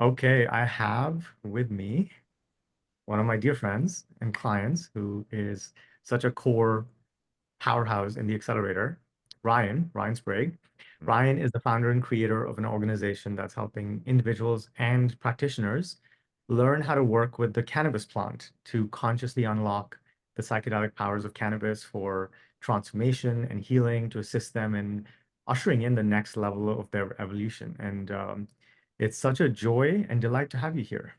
Okay, I have with me one of my dear friends and clients who is such a core powerhouse in the accelerator, Ryan Sprague. Mm. Ryan is the founder and creator of an organization that's helping individuals and practitioners learn how to work with the cannabis plant to consciously unlock the psychedelic powers of cannabis for transformation and healing to assist them in ushering in the next level of their evolution. And it's such a joy and delight to have you here.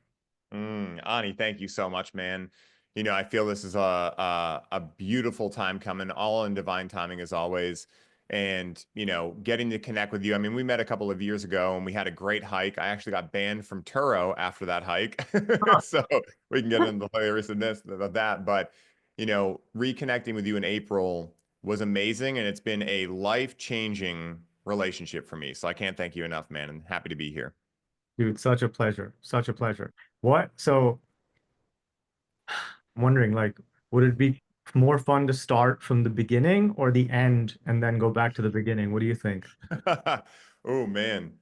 Ani, thank you so much, man. I feel this is a beautiful time coming, all in divine timing as always. And, getting to connect with you. I mean, we met a couple of years ago and we had a great hike. I actually got banned from Turo after that hike. So we can get into the hilariousness of that. But, reconnecting with you in April was amazing. And it's been a life-changing relationship for me. So I can't thank you enough, man. And happy to be here. Dude, such a pleasure. Such a pleasure. What? So I'm wondering, like, would it be more fun to start from the beginning or the end and then go back to the beginning? What do you think? Oh man.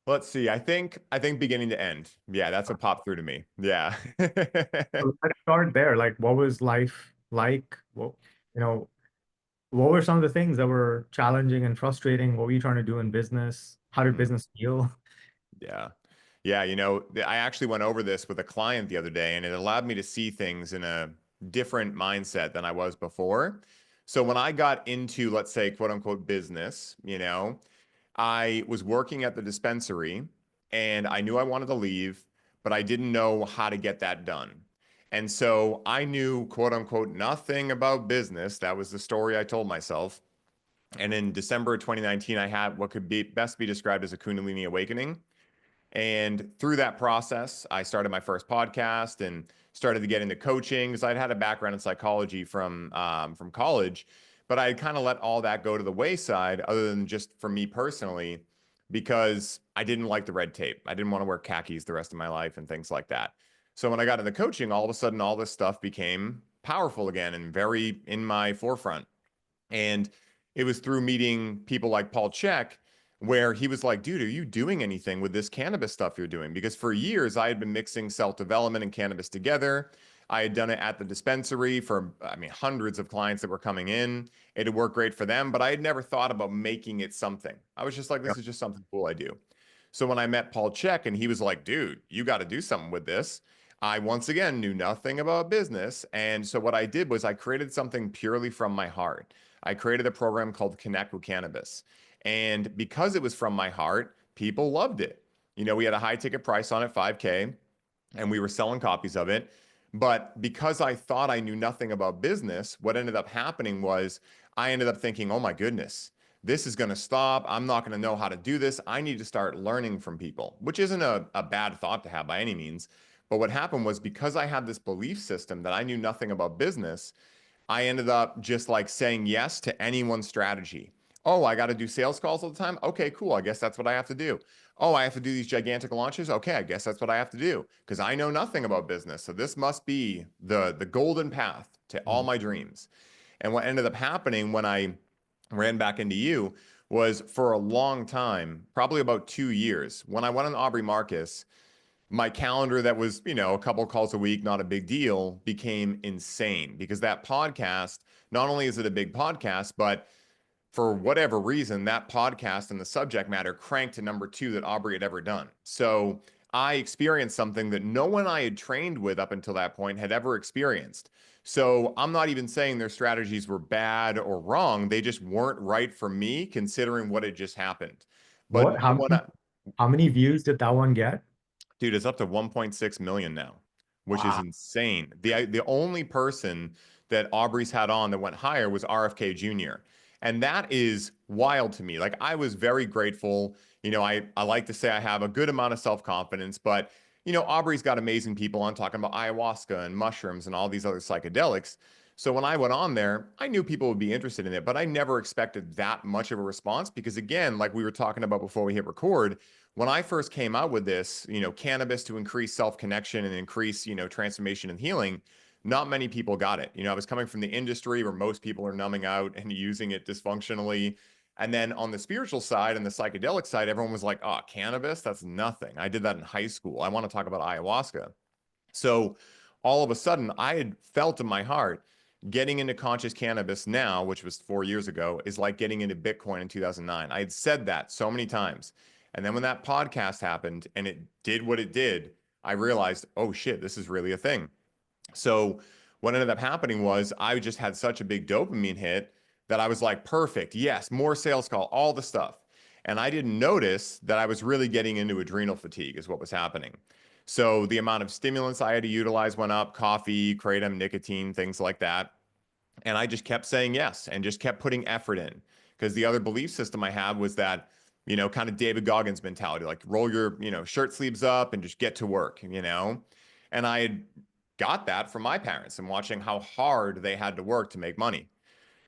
Let's see. I think beginning to end. Yeah, that's what popped through to me. Yeah. So let's start there. Like, what was life like? You know, what were some of the things that were challenging and frustrating? What were you trying to do in business? How did Mm, business feel? yeah. Yeah, I actually went over this with a client the other day, and it allowed me to see things in a different mindset than I was before. So when I got into, let's say, quote unquote, business, I was working at the dispensary and I knew I wanted to leave, but I didn't know how to get that done. And so I knew, quote unquote, nothing about business. That was the story I told myself. And in December of 2019, I had what could be best be described as a Kundalini awakening. And through that process, I started my first podcast and started to get into coaching because I'd had a background in psychology from college, but I kind of let all that go to the wayside, other than just for me personally, because I didn't like the red tape. I didn't want to wear khakis the rest of my life and things like that. So when I got into coaching, all of a sudden, all this stuff became powerful again and very in my forefront. And it was through meeting people like Paul Chek where he was like, dude, are you doing anything with this cannabis stuff you're doing? Because for years I had been mixing self-development and cannabis together. I had done it at the dispensary for, I mean, hundreds of clients that were coming in. It had worked great for them, but I had never thought about making it something. I was just like, this is just something cool I do. So when I met Paul Chek and he was like, dude, you got to do something with this. I once again knew nothing about business. And so what I did was I created something purely from my heart. I created a program called Connect with Cannabis. And because it was from my heart, people loved it. We had a high ticket price on it, 5K, and we were selling copies of it. But because I thought I knew nothing about business, what ended up happening was I ended up thinking, oh my goodness, this is going to stop. I'm not going to know how to do this. I need to start learning from people, which isn't a bad thought to have by any means. But what happened was because I had this belief system that I knew nothing about business, I ended up just like saying yes to anyone's strategy. Oh, I got to do sales calls all the time. Okay, cool. I guess that's what I have to do. Oh, I have to do these gigantic launches. Okay, I guess that's what I have to do because I know nothing about business. So this must be the golden path to all Mm. my dreams. And what ended up happening when I ran back into you was for a long time, probably about 2 years, when I went on Aubrey Marcus, my calendar that was, a couple calls a week, not a big deal, became insane because that podcast, not only is it a big podcast, but for whatever reason, that podcast and the subject matter cranked to number two that Aubrey had ever done. So I experienced something that no one I had trained with up until that point had ever experienced. So I'm not even saying their strategies were bad or wrong. They just weren't right for me, considering what had just happened. What? But when I, How many views did that one get? Dude, it's up to 1.6 million now, which is Wow. insane. The only person that Aubrey's had on that went higher was RFK Jr. And that is wild to me. Like I was very grateful. I like to say I have a good amount of self-confidence, but Aubrey's got amazing people on talking about ayahuasca and mushrooms and all these other psychedelics. So when I went on there, I knew people would be interested in it, but I never expected that much of a response because again, like we were talking about before we hit record, when I first came out with this, cannabis to increase self-connection and increase, transformation and healing, not many people got it. I was coming from the industry where most people are numbing out and using it dysfunctionally. And then on the spiritual side and the psychedelic side, everyone was like, oh, cannabis, that's nothing. I did that in high school. I want to talk about ayahuasca. So all of a sudden, I had felt in my heart getting into conscious cannabis now, which was 4 years ago, is like getting into Bitcoin in 2009. I had said that so many times. And then when that podcast happened and it did what it did, I realized, oh shit, this is really a thing. So what ended up happening was I just had such a big dopamine hit that I was like, perfect. Yes, more sales call, all the stuff. And I didn't notice that I was really getting into adrenal fatigue is what was happening. So the amount of stimulants I had to utilize went up, coffee, kratom, nicotine, things like that. And I just kept saying yes and just kept putting effort in because the other belief system I had was that, kind of David Goggins mentality, like roll your, shirt sleeves up and just get to work. And I had got that from my parents and watching how hard they had to work to make money.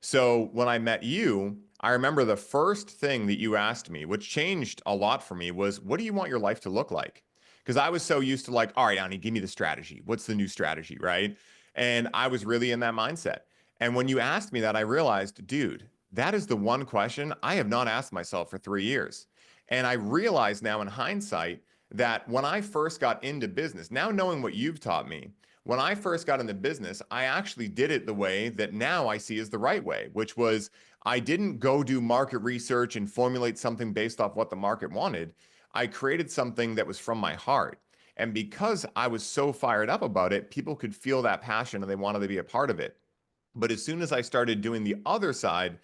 So when I met you, I remember the first thing that you asked me, which changed a lot for me, was what do you want your life to look like? Because I was so used to like, all right, Ani, give me the strategy. What's the new strategy, right? And I was really in that mindset. And when you asked me that, I realized, dude, that is the one question I have not asked myself for 3 years. And I realize now in hindsight that when I first got into business, now knowing what you've taught me, when I first got into business, I actually did it the way that now I see as the right way, which was I didn't go do market research and formulate something based off what the market wanted. I created something that was from my heart. And because I was so fired up about it, people could feel that passion and they wanted to be a part of it. But as soon as I started doing the other side,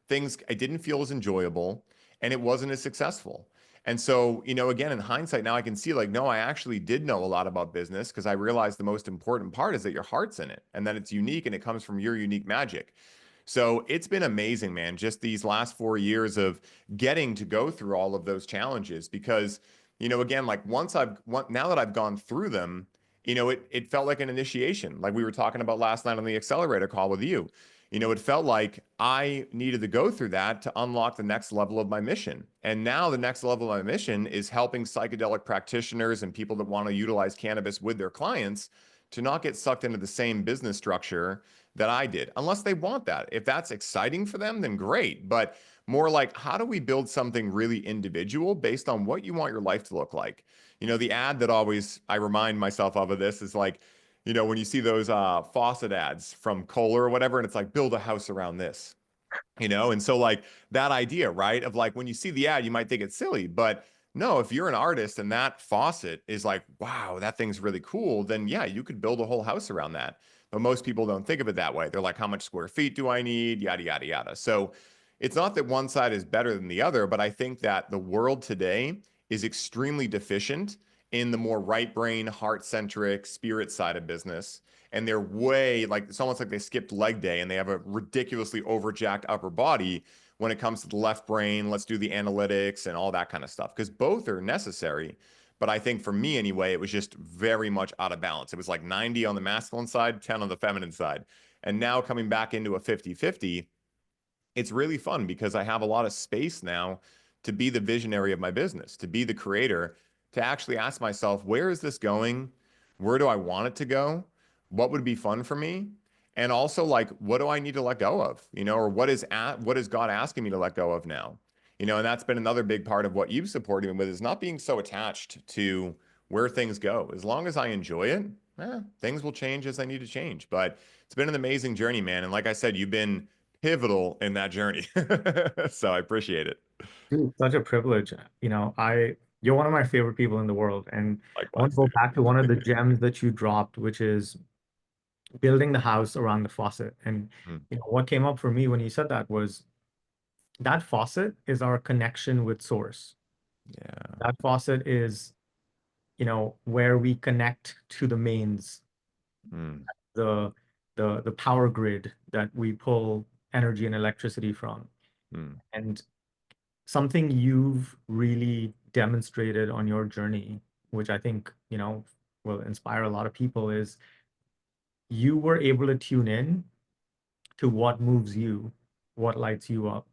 things I didn't feel as enjoyable and it wasn't as successful. And so, again, in hindsight, now I can see like, no, I actually did know a lot about business because I realized the most important part is that your heart's in it and that it's unique and it comes from your unique magic. So it's been amazing, man, just these last 4 years of getting to go through all of those challenges because, again, like now that I've gone through them, it felt like an initiation, like we were talking about last night on the accelerator call with you. It felt like I needed to go through that to unlock the next level of my mission. And now the next level of my mission is helping psychedelic practitioners and people that want to utilize cannabis with their clients to not get sucked into the same business structure that I did, unless they want that. If that's exciting for them, then great. But more like, how do we build something really individual based on what you want your life to look like? The ad that always I remind myself of this is like, when you see those faucet ads from Kohler or whatever, and it's like, build a house around this, and so like that idea, right? Of like when you see the ad, you might think it's silly, but no, if you're an artist and that faucet is like, wow, that thing's really cool, then yeah, you could build a whole house around that. But most people don't think of it that way. They're like, how much square feet do I need? Yada, yada, yada. So it's not that one side is better than the other, but I think that the world today is extremely deficient in the more right brain, heart centric, spirit side of business. And they're way like it's almost like they skipped leg day and they have a ridiculously overjacked upper body when it comes to the left brain. Let's do the analytics and all that kind of stuff because both are necessary. But I think for me anyway, it was just very much out of balance. It was like 90 on the masculine side, 10 on the feminine side. And now coming back into a 50-50, it's really fun because I have a lot of space now to be the visionary of my business, to be the creator, to actually ask myself, where is this going? Where do I want it to go? What would be fun for me? And also like, what do I need to let go of? Or what is God asking me to let go of now? And that's been another big part of what you've supported me with is not being so attached to where things go. As long as I enjoy it, things will change as I need to change. But it's been an amazing journey, man. And like I said, you've been pivotal in that journey. So I appreciate it. Dude, such a privilege. You're one of my favorite people in the world. And I want to Likewise, go back to one of the dude. gems that you dropped, which is building the house around the faucet. And Mm, what came up for me when you said that was that faucet is our connection with source. yeah. That faucet is, where we connect to the mains, Mm, the the power grid that we pull energy and electricity from. mm, And something you've really demonstrated on your journey, which I think, will inspire a lot of people, is you were able to tune in to what moves you, what lights you up.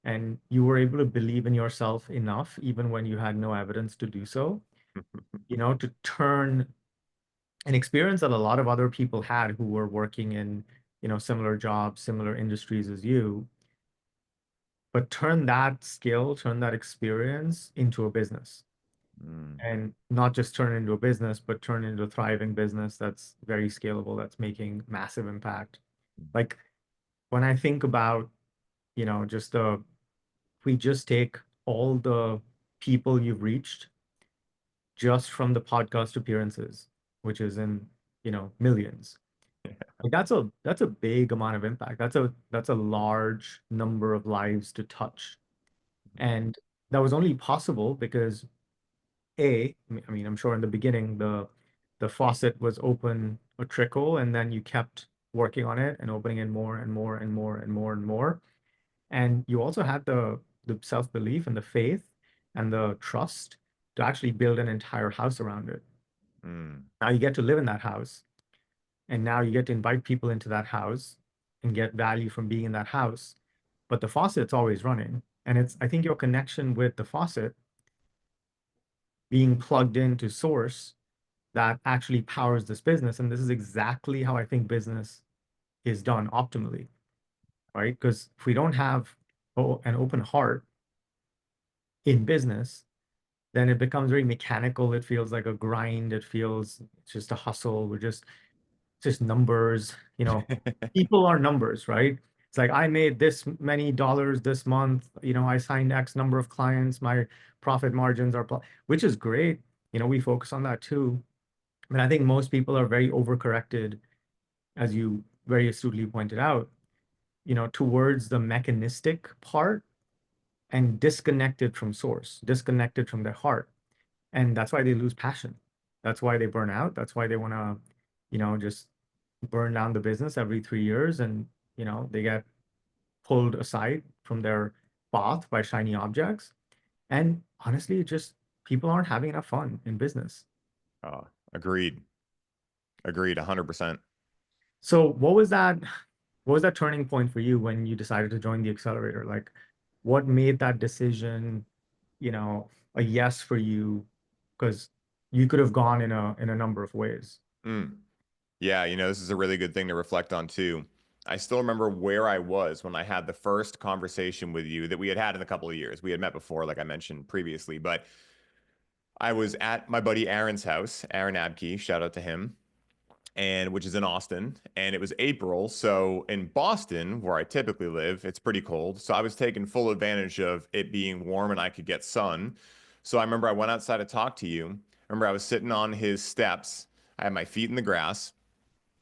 And you were able to believe in yourself enough, even when you had no evidence to do so, to turn an experience that a lot of other people had who were working in, similar jobs, similar industries as you, but turn that skill, turn that experience into a business. Mm. And not just turn it into a business, but turn it into a thriving business that's very scalable, that's making massive impact. Like when I think about, just if we just take all the people you've reached just from the podcast appearances, which is in, millions. Like that's a big amount of impact. That's a large number of lives to touch. And that was only possible because I mean, I'm sure in the beginning the faucet was open a trickle, and then you kept working on it and opening it more and more and more and more and more. And you also had the self-belief and the faith and the trust to actually build an entire house around it. Mm. Now you get to live in that house, and now you get to invite people into that house and get value from being in that house. But the faucet's always running. And I think your connection with the faucet being plugged into source that actually powers this business. And this is exactly how I think business is done optimally, right? Because if we don't have an open heart in business, then it becomes very mechanical. It feels like a grind. It feels it's just a hustle. It's just numbers. People are numbers, right? It's like I made this many dollars this month. I signed X number of clients. My profit margins are, which is great. We focus on that too. And I think most people are very overcorrected, as you very astutely pointed out, towards the mechanistic part and disconnected from source, disconnected from their heart. And that's why they lose passion. That's why they burn out. That's why they want to, just burn down the business every 3 years, and, they get pulled aside from their path by shiny objects. And honestly, just people aren't having enough fun in business. Oh, agreed. Agreed, 100%. So what was that turning point for you when you decided to join the accelerator? Like, what made that decision, a yes for you? Because you could have gone in a number of ways. Mm. Yeah, this is a really good thing to reflect on too. I still remember where I was when I had the first conversation with you that we had in a couple of years. We had met before, like I mentioned previously, but I was at my buddy Aaron's house, Aaron Abkey, shout out to him, and which is in Austin, and it was April. So in Boston, where I typically live, it's pretty cold. So I was taking full advantage of it being warm and I could get sun. So I remember I went outside to talk to you. I remember I was sitting on his steps. I had my feet in the grass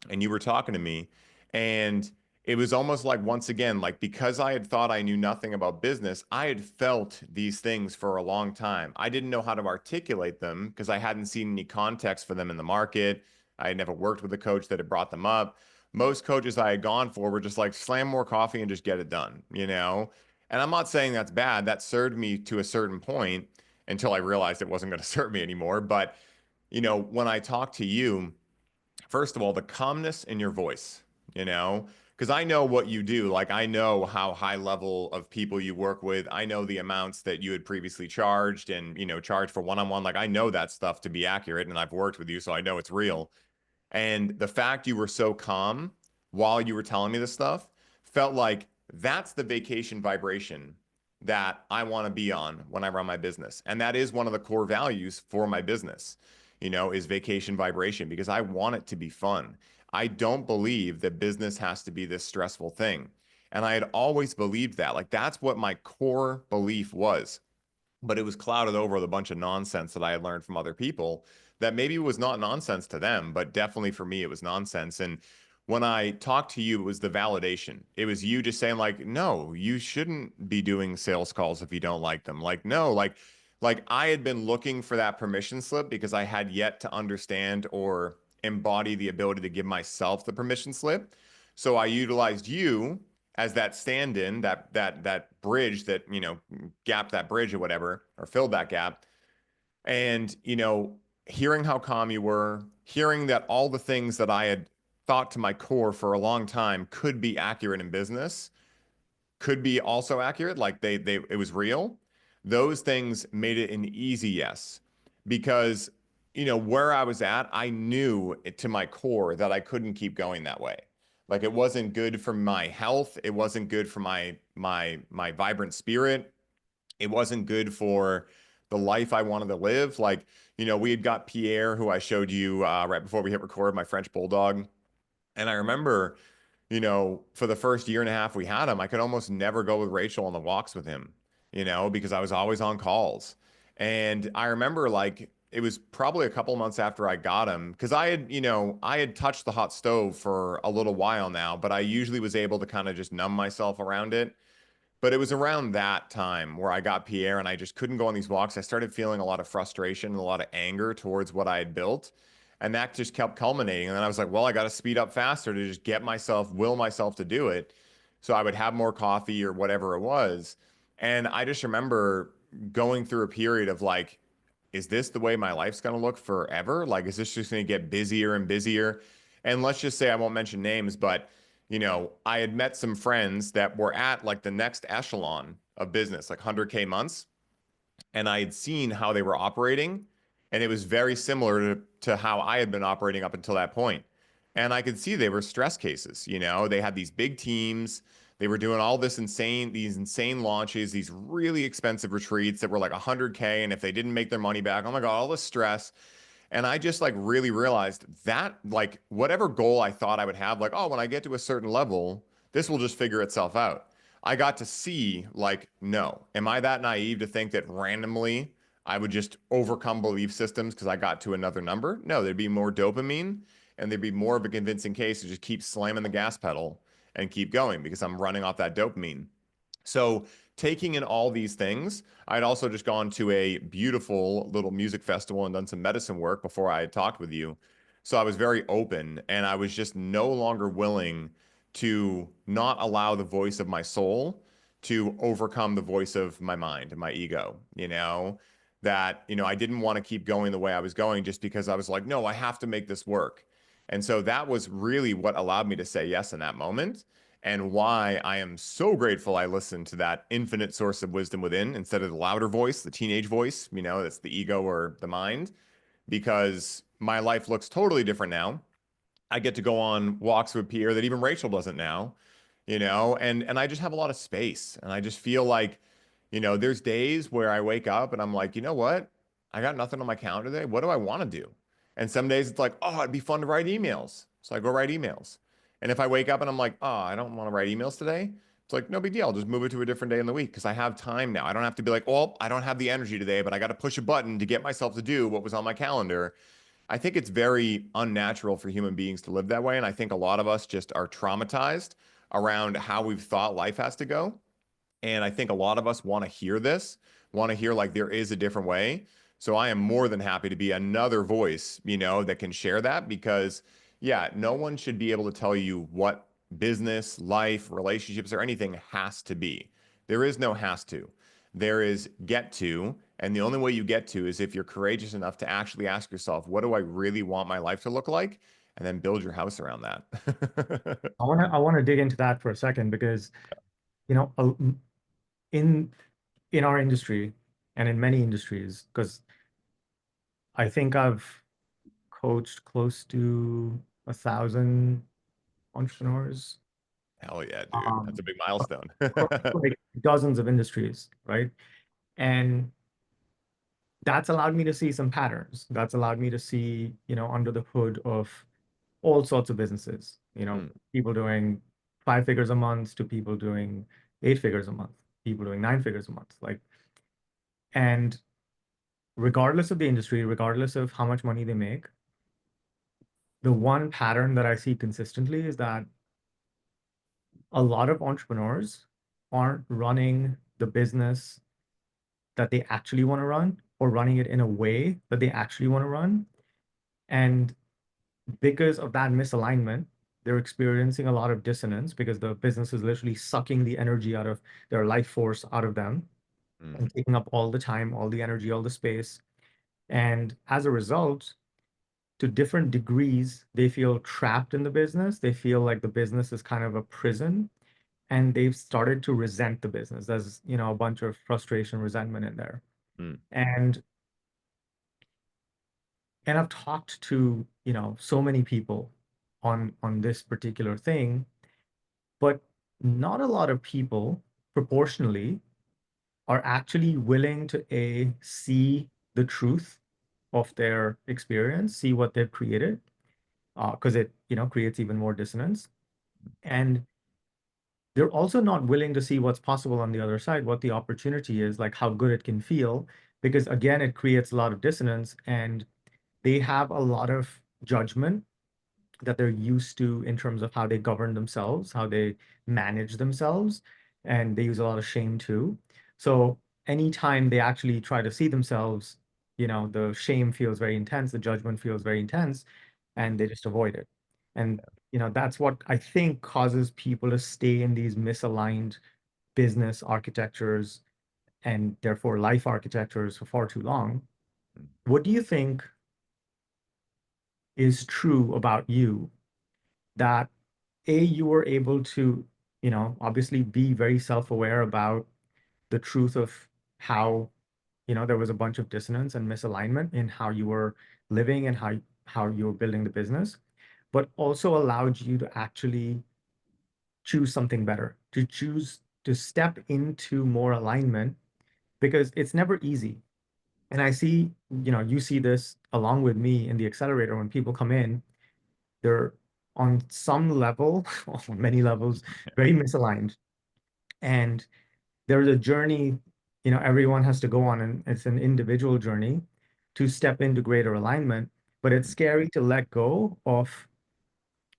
and you were talking to me, and it was almost like, once again, like, because I had thought I knew nothing about business, I had felt these things for a long time. I didn't know how to articulate them because I hadn't seen any context for them in the market. I had never worked with a coach that had brought them up. Most coaches I had gone for were just like, slam more coffee and just get it done. And I'm not saying that's bad. That served me to a certain point until I realized it wasn't going to serve me anymore. But when I talk to you, first of all, the calmness in your voice, because I know what you do. Like, I know how high level of people you work with. I know the amounts that you had previously charged and, charged for one-on-one. Like, I know that stuff to be accurate, and I've worked with you, so I know it's real. And the fact you were so calm while you were telling me this stuff felt like that's the vacation vibration that I want to be on when I run my business. And that is one of the core values for my business, is vacation vibration, because I want it to be fun. I don't believe that business has to be this stressful thing. And I had always believed that. Like, that's what my core belief was, but it was clouded over with a bunch of nonsense that I had learned from other people that maybe was not nonsense to them, but definitely for me, it was nonsense. And when I talked to you, it was the validation. It was you just saying, like, no, you shouldn't be doing sales calls if you don't like them. Like, no, like I had been looking for that permission slip because I had yet to understand or embody the ability to give myself the permission slip. So I utilized you as that stand-in, that bridge that, gapped that bridge or whatever, or filled that gap. And, hearing how calm you were, hearing that all the things that I had thought to my core for a long time could be accurate in business, could be also accurate, like they it was real. Those things made it an easy yes. Because, where I was at, I knew it to my core that I couldn't keep going that way. Like it wasn't good for my health. It wasn't good for my vibrant spirit. It wasn't good for the life I wanted to live. Like, we had got Pierre, who I showed you right before we hit record, my French bulldog. And I remember, for the first year and a half we had him, I could almost never go with Rachel on the walks with him, because I was always on calls. And I remember like it was probably a couple of months after I got him, because I had touched the hot stove for a little while now, but I usually was able to kind of just numb myself around it. But it was around that time where I got Pierre and I just couldn't go on these walks. I started feeling a lot of frustration and a lot of anger towards what I had built. And that just kept culminating. And then I was like, well, I got to speed up faster to just will myself to do it. So I would have more coffee or whatever it was. And I just remember going through a period of like, is this the way my life's going to look forever? Like, is this just going to get busier and busier? And let's just say I won't mention names, but I had met some friends that were at like the next echelon of business, like 100K months, and I had seen how they were operating, and it was very similar to how I had been operating up until that point. And I could see they were stress cases. They had these big teams. They were doing all these insane launches, these really expensive retreats that were like 100K. And if they didn't make their money back, oh my God, all the stress. And I just like really realized that like whatever goal I thought I would have, like, oh, when I get to a certain level, this will just figure itself out. I got to see like, no, am I that naive to think that randomly I would just overcome belief systems because I got to another number? No, there'd be more dopamine and there'd be more of a convincing case to just keep slamming the gas pedal and keep going because I'm running off that dopamine. So, taking in all these things, I'd also just gone to a beautiful little music festival and done some medicine work before I had talked with you. So, I was very open and I was just no longer willing to not allow the voice of my soul to overcome the voice of my mind and my ego, that, I didn't want to keep going the way I was going just because I was like, no, I have to make this work. And so that was really what allowed me to say yes in that moment and why I am so grateful I listened to that infinite source of wisdom within instead of the louder voice, the teenage voice, that's the ego or the mind, because my life looks totally different now. I get to go on walks with Pierre that even Rachel doesn't now, and I just have a lot of space. And I just feel like, there's days where I wake up and I'm like, you know what? I got nothing on my calendar today. What do I want to do? And some days it's like, oh, it'd be fun to write emails. So I go write emails. And if I wake up and I'm like, oh, I don't want to write emails today, it's like, no big deal. I'll just move it to a different day in the week because I have time now. I don't have to be like, well, I don't have the energy today, but I got to push a button to get myself to do what was on my calendar. I think it's very unnatural for human beings to live that way. And I think a lot of us just are traumatized around how we've thought life has to go. And I think a lot of us want to hear this, want to hear like there is a different way. So I am more than happy to be another voice, that can share that because, yeah, no one should be able to tell you what business, life, relationships, or anything has to be. There is no has to. There is get to. And the only way you get to is if you're courageous enough to actually ask yourself, what do I really want my life to look like? And then build your house around that. I want to dig into that for a second because, you know, a- in in our industry and in many industries, because I think I've coached close to 1,000 entrepreneurs Hell yeah, dude. That's um, a big milestone. across like dozens of industries, right? And that's allowed me to see some patterns. That's allowed me to see, under the hood of all sorts of businesses, Mm, people doing 5 figures a month to people doing 8 figures a month, people doing 9 figures a month. And regardless of the industry, regardless of how much money they make, the one pattern that I see consistently is that a lot of entrepreneurs aren't running the business that they actually want to run or running it in a way that they actually want to run. And because of that misalignment, they're experiencing a lot of dissonance because the business is literally sucking the energy out of their life force out of them mm, and taking up all the time, all the energy, all the space. And as a result, to different degrees, they feel trapped in the business. They feel like the business is kind of a prison and they've started to resent the business. There's, a bunch of frustration, resentment in there. mm, And I've talked to, so many people on this particular thing, but not a lot of people proportionally are actually willing to see the truth of their experience, see what they've created, because it creates even more dissonance, and they're also not willing to see what's possible on the other side, what the opportunity is, like how good it can feel, because again, it creates a lot of dissonance, and they have a lot of judgment that they're used to in terms of how they govern themselves, how they manage themselves, and they use a lot of shame too. So anytime they actually try to see themselves, the shame feels very intense, the judgment feels very intense, and they just avoid it. And that's what I think causes people to stay in these misaligned business architectures and therefore life architectures for far too long. What do you think is true about you that you were able to, obviously be very self-aware about the truth of how, there was a bunch of dissonance and misalignment in how you were living and how you were building the business, but also allowed you to actually choose something better, to choose to step into more alignment, because it's never easy. And I see, you see this along with me in the accelerator when people come in, they're on some level, on many levels, very misaligned. And there's a journey, everyone has to go on, and it's an individual journey to step into greater alignment. But it's scary to let go of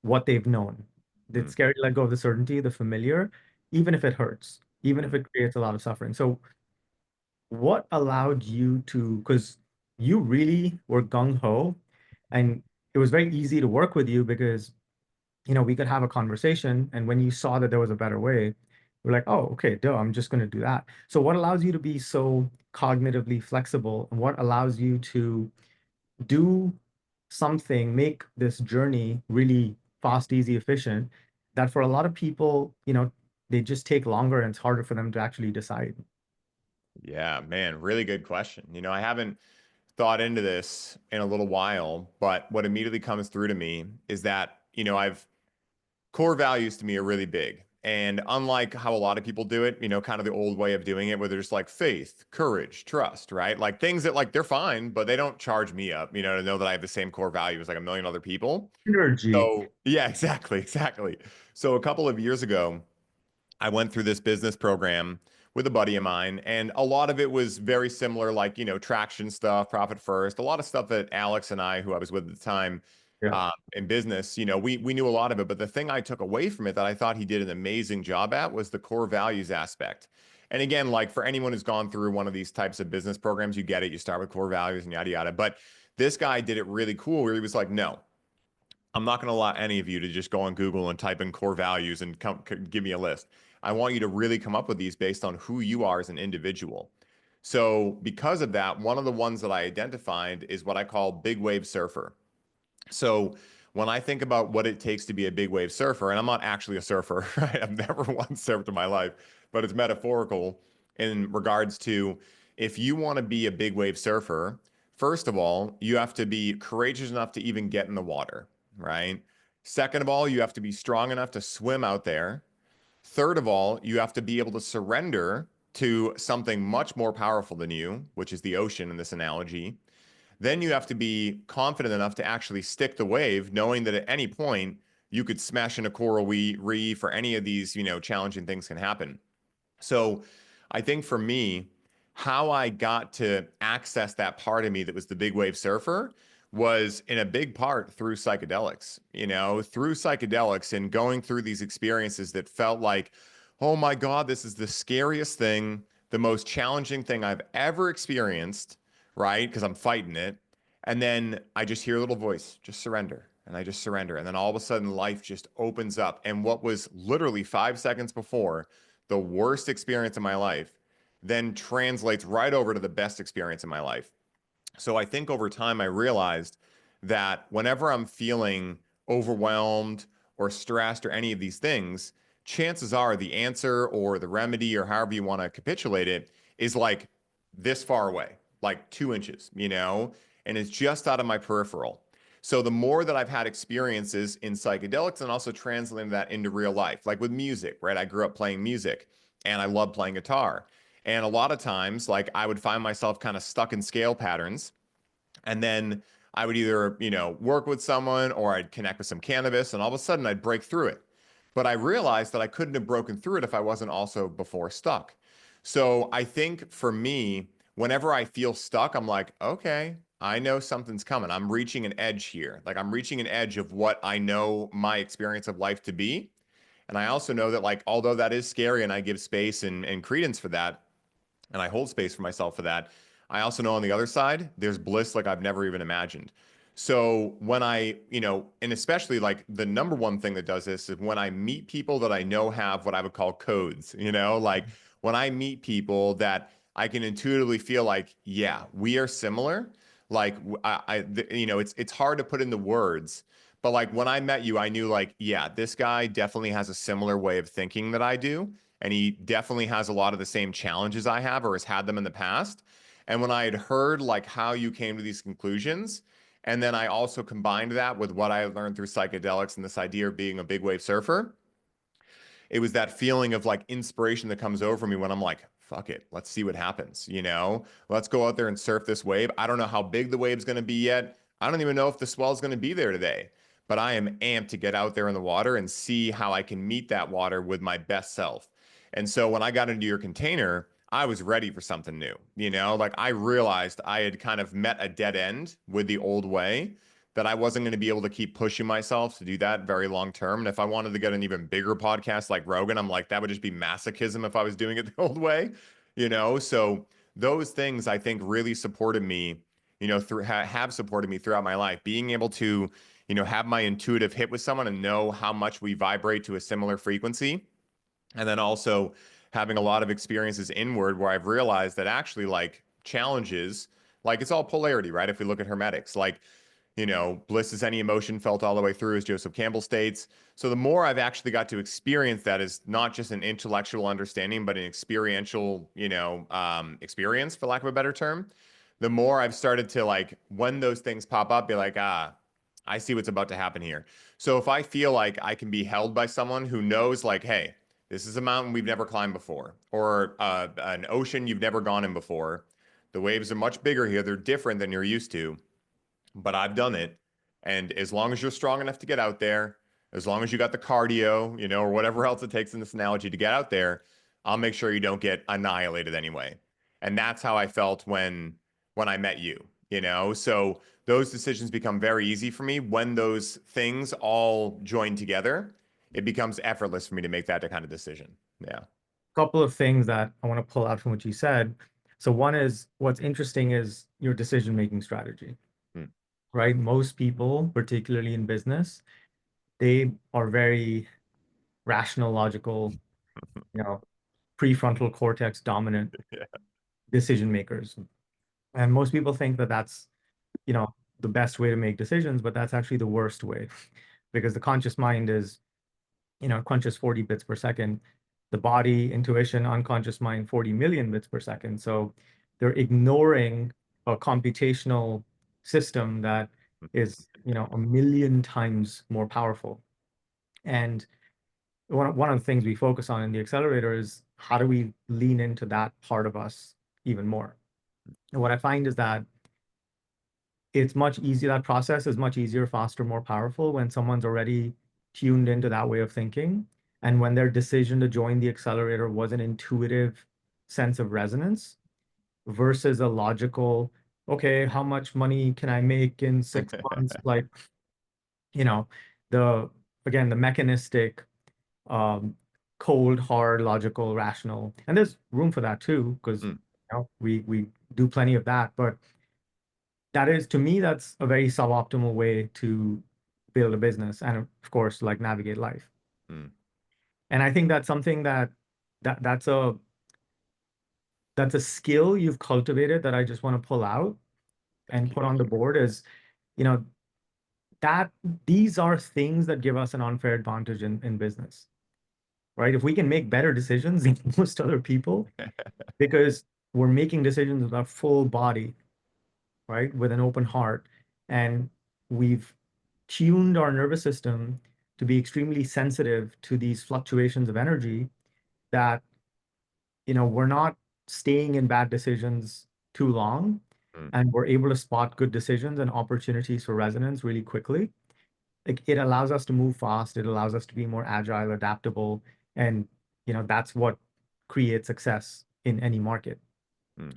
what they've known. It's Mm. scary to let go of the certainty, the familiar, even if it hurts, even if Mm. it creates a lot of suffering. So, what allowed you to, because you really were gung ho, and it was very easy to work with you because we could have a conversation. And when you saw that there was a better way, you're like, oh, okay, duh, I'm just going to do that. So what allows you to be so cognitively flexible, and what allows you to do something, make this journey really fast, easy, efficient, that for a lot of people, they just take longer and it's harder for them to actually decide. Yeah, man, really good question. I haven't thought into this in a little while, but what immediately comes through to me is that, I've core values to me are really big. And unlike how a lot of people do it, kind of the old way of doing it, where there's like faith, courage, trust, right? Like things that like they're fine, but they don't charge me up, to know that I have the same core values as like a million other people. Energy. So yeah, exactly, exactly. So a couple of years ago, I went through this business program with a buddy of mine, and a lot of it was very similar, like, traction stuff, profit first, a lot of stuff that Alex and I, who I was with at the time, Yeah. in business, we knew a lot of it. But the thing I took away from it that I thought he did an amazing job at was the core values aspect. And again, like for anyone who's gone through one of these types of business programs, you get it. You start with core values and yada yada. But this guy did it really cool, where he was like, no. I'm not going to allow any of you to just go on Google and type in core values and give me a list. I want you to really come up with these based on who you are as an individual. So, because of that, one of the ones that I identified is what I call big wave surfer. So, when I think about what it takes to be a big wave surfer, and I'm not actually a surfer, right? I've never once surfed in my life, but it's metaphorical in regards to if you want to be a big wave surfer, first of all, you have to be courageous enough to even get in the water, right? Second of all, you have to be strong enough to swim out there. Third of all, you have to be able to surrender to something much more powerful than you, which is the ocean in this analogy. Then you have to be confident enough to actually stick the wave, knowing that at any point you could smash in a coral reef or any of these, challenging things can happen. So I think for me, how I got to access that part of me that was the big wave surfer was in a big part through psychedelics, through psychedelics and going through these experiences that felt like, oh my God, this is the scariest thing, the most challenging thing I've ever experienced, right? Because I'm fighting it. And then I just hear a little voice, just surrender. And I just surrender. And then all of a sudden, life just opens up. And what was literally 5 seconds before the worst experience in my life then translates right over to the best experience in my life. So I think over time, I realized that whenever I'm feeling overwhelmed or stressed or any of these things, chances are the answer or the remedy or however you want to capitulate it is like this far away, like 2 inches, and it's just out of my peripheral. So the more that I've had experiences in psychedelics and also translating that into real life, like with music, right? I grew up playing music and I love playing guitar. And a lot of times, like I would find myself kind of stuck in scale patterns. And then I would either, work with someone or I'd connect with some cannabis and all of a sudden I'd break through it. But I realized that I couldn't have broken through it if I wasn't also before stuck. So I think for me, whenever I feel stuck, I'm like, okay, I know something's coming. I'm reaching an edge here. Like I'm reaching an edge of what I know my experience of life to be. And I also know that, like, although that is scary and I give space and credence for that, and I hold space for myself for that. I also know on the other side, there's bliss like I've never even imagined. So when and especially like the number one thing that does this is when I meet people that I know have what I would call codes, like when I meet people that I can intuitively feel like, yeah, we are similar. Like it's hard to put into words, but like when I met you, I knew like, yeah, this guy definitely has a similar way of thinking that I do and he definitely has a lot of the same challenges I have or has had them in the past. And when I had heard like how you came to these conclusions, and then I also combined that with what I learned through psychedelics and this idea of being a big wave surfer, it was that feeling of like inspiration that comes over me when I'm like, fuck it, let's see what happens, Let's go out there and surf this wave. I don't know how big the wave's going to be yet. I don't even know if the swell's going to be there today, but I am amped to get out there in the water and see how I can meet that water with my best self. And so when I got into your container, I was ready for something new, like I realized I had kind of met a dead end with the old way that I wasn't going to be able to keep pushing myself to do that very long term. And if I wanted to get an even bigger podcast like Rogan, I'm like, that would just be masochism if I was doing it the old way, So those things I think really supported me, have supported me throughout my life. Being able to, have my intuitive hit with someone and know how much we vibrate to a similar frequency. And then also having a lot of experiences inward where I've realized that actually like challenges, like it's all polarity, right? If we look at hermetics, like bliss is any emotion felt all the way through, as Joseph Campbell states. So the more I've actually got to experience that is not just an intellectual understanding, but an experiential, experience, for lack of a better term, the more I've started to like, when those things pop up, be like, I see what's about to happen here. So if I feel like I can be held by someone who knows, like, hey, this is a mountain we've never climbed before, or an ocean you've never gone in before. The waves are much bigger here. They're different than you're used to, but I've done it. And as long as you're strong enough to get out there, as long as you got the cardio, or whatever else it takes in this analogy to get out there, I'll make sure you don't get annihilated anyway. And that's how I felt when I met you. So those decisions become very easy for me when those things all join together. It becomes effortless for me to make that kind of decision. Yeah. Couple of things that I want to pull out from what you said. So one is what's interesting is your decision-making strategy, Mm. right? Most people, particularly in business, they are very rational, logical, you know, prefrontal cortex dominant Yeah. decision makers. And most people think that that's, the best way to make decisions, but that's actually the worst way because the conscious mind is, conscious 40 bits per second, the body, intuition, unconscious mind, 40 million bits per second. So they're ignoring a computational system that is, a million times more powerful. And one of the things we focus on in the accelerator is how do we lean into that part of us even more? And what I find is that it's much easier, that process is much easier, faster, more powerful when someone's already tuned into that way of thinking. And when their decision to join the accelerator was an intuitive sense of resonance versus a logical, okay, how much money can I make in 6 months? Like, you know, the, again, the mechanistic, um, cold, hard, logical, rational. And there's room for that too, because, Mm. we do plenty of that. But that is, to me, that's a very suboptimal way to build a business and of course like navigate life. Mm. And I think that's something that's a skill you've cultivated that I just want to pull out Thank and you. put on the board is, you know, that these are things that give us an unfair advantage in business, right? If we can make better decisions than most other people, because we're making decisions with our full body, right? With an open heart. And we've tuned our nervous system to be extremely sensitive to these fluctuations of energy that, we're not staying in bad decisions too long, Mm, and we're able to spot good decisions and opportunities for resonance really quickly. Like it allows us to move fast, it allows us to be more agile, adaptable, and that's what creates success in any market. mm.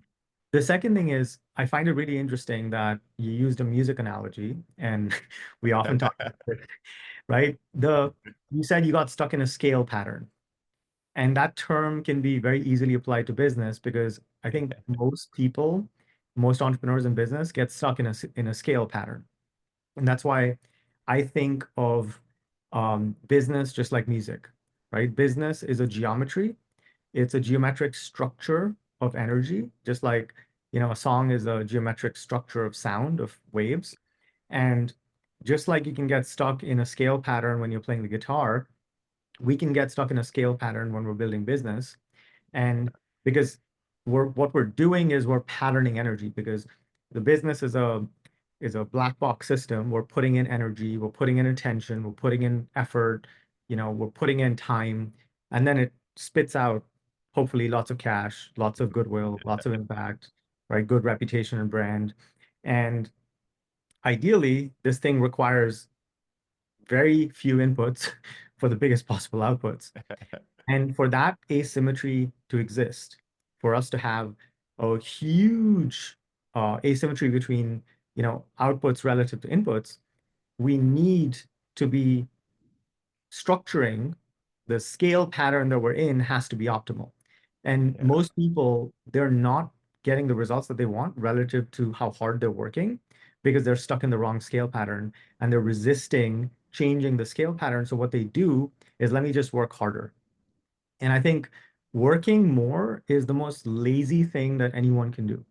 The second thing is, I find it really interesting that you used a music analogy, and we often talk about it, right? You said you got stuck in a scale pattern, and that term can be very easily applied to business because I think most people, most entrepreneurs in business get stuck in a scale pattern. And that's why I think of business just like music, right? Business is a geometry. It's a geometric structure of energy, just like, a song is a geometric structure of sound, of waves. And just like you can get stuck in a scale pattern when you're playing the guitar, we can get stuck in a scale pattern when we're building business. And because what we're doing is we're patterning energy because the business is a black box system. We're putting in energy, we're putting in attention, we're putting in effort, we're putting in time, and then it spits out hopefully lots of cash, lots of goodwill, lots of impact, right? Good reputation and brand. And ideally, this thing requires very few inputs for the biggest possible outputs. And for that asymmetry to exist, for us to have a huge asymmetry between, outputs relative to inputs, we need to be structuring the scale pattern that we're in has to be optimal. And Yeah. most people, they're not getting the results that they want relative to how hard they're working because they're stuck in the wrong scale pattern and they're resisting changing the scale pattern. So what they do is let me just work harder. And I think working more is the most lazy thing that anyone can do,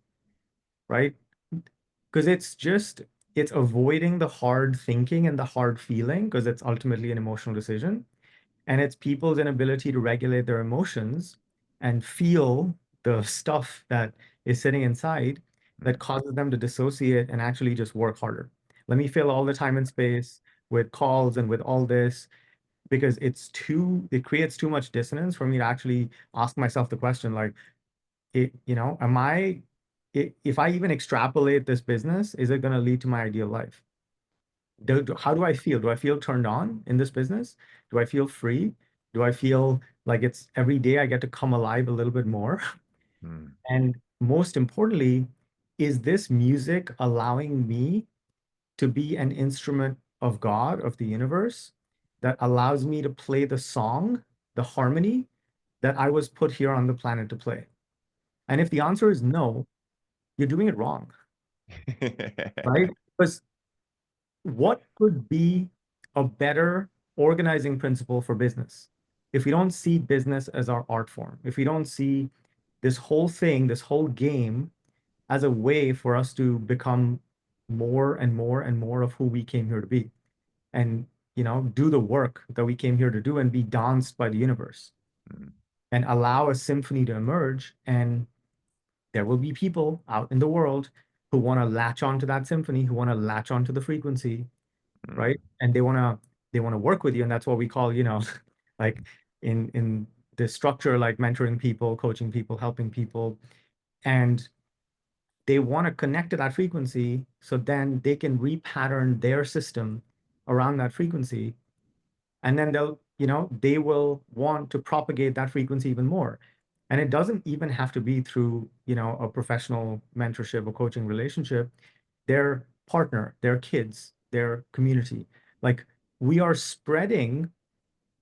right? Because it's avoiding the hard thinking and the hard feeling because it's ultimately an emotional decision. And it's people's inability to regulate their emotions and feel the stuff that is sitting inside that Mm, causes them to dissociate and actually just work harder. Let me fill all the time and space with calls and with all this because it creates too much dissonance for me to actually ask myself the question like, if I even extrapolate this business, is it going to lead to my ideal life? How do I feel? Do I feel turned on in this business? Do I feel free? Do I feel like it's every day I get to come alive a little bit more? mm, And most importantly, is this music allowing me to be an instrument of God, of the universe, that allows me to play the song, the harmony that I was put here on the planet to play? And if the answer is no, you're doing it wrong, right? Because what could be a better organizing principle for business if we don't see business as our art form, if we don't see this whole thing, this whole game as a way for us to become more and more and more of who we came here to be and do the work that we came here to do and be danced by the universe mm, and allow a symphony to emerge. And there will be people out in the world who want to latch onto that symphony, who want to latch onto the frequency, mm, right? And they want to work with you, and that's what we call, like in this structure, like mentoring people, coaching people, helping people, and they want to connect to that frequency, so then they can repattern their system around that frequency, and then they will want to propagate that frequency even more. And it doesn't even have to be through, a professional mentorship or coaching relationship. Their partner, their kids, their community. Like we are spreading,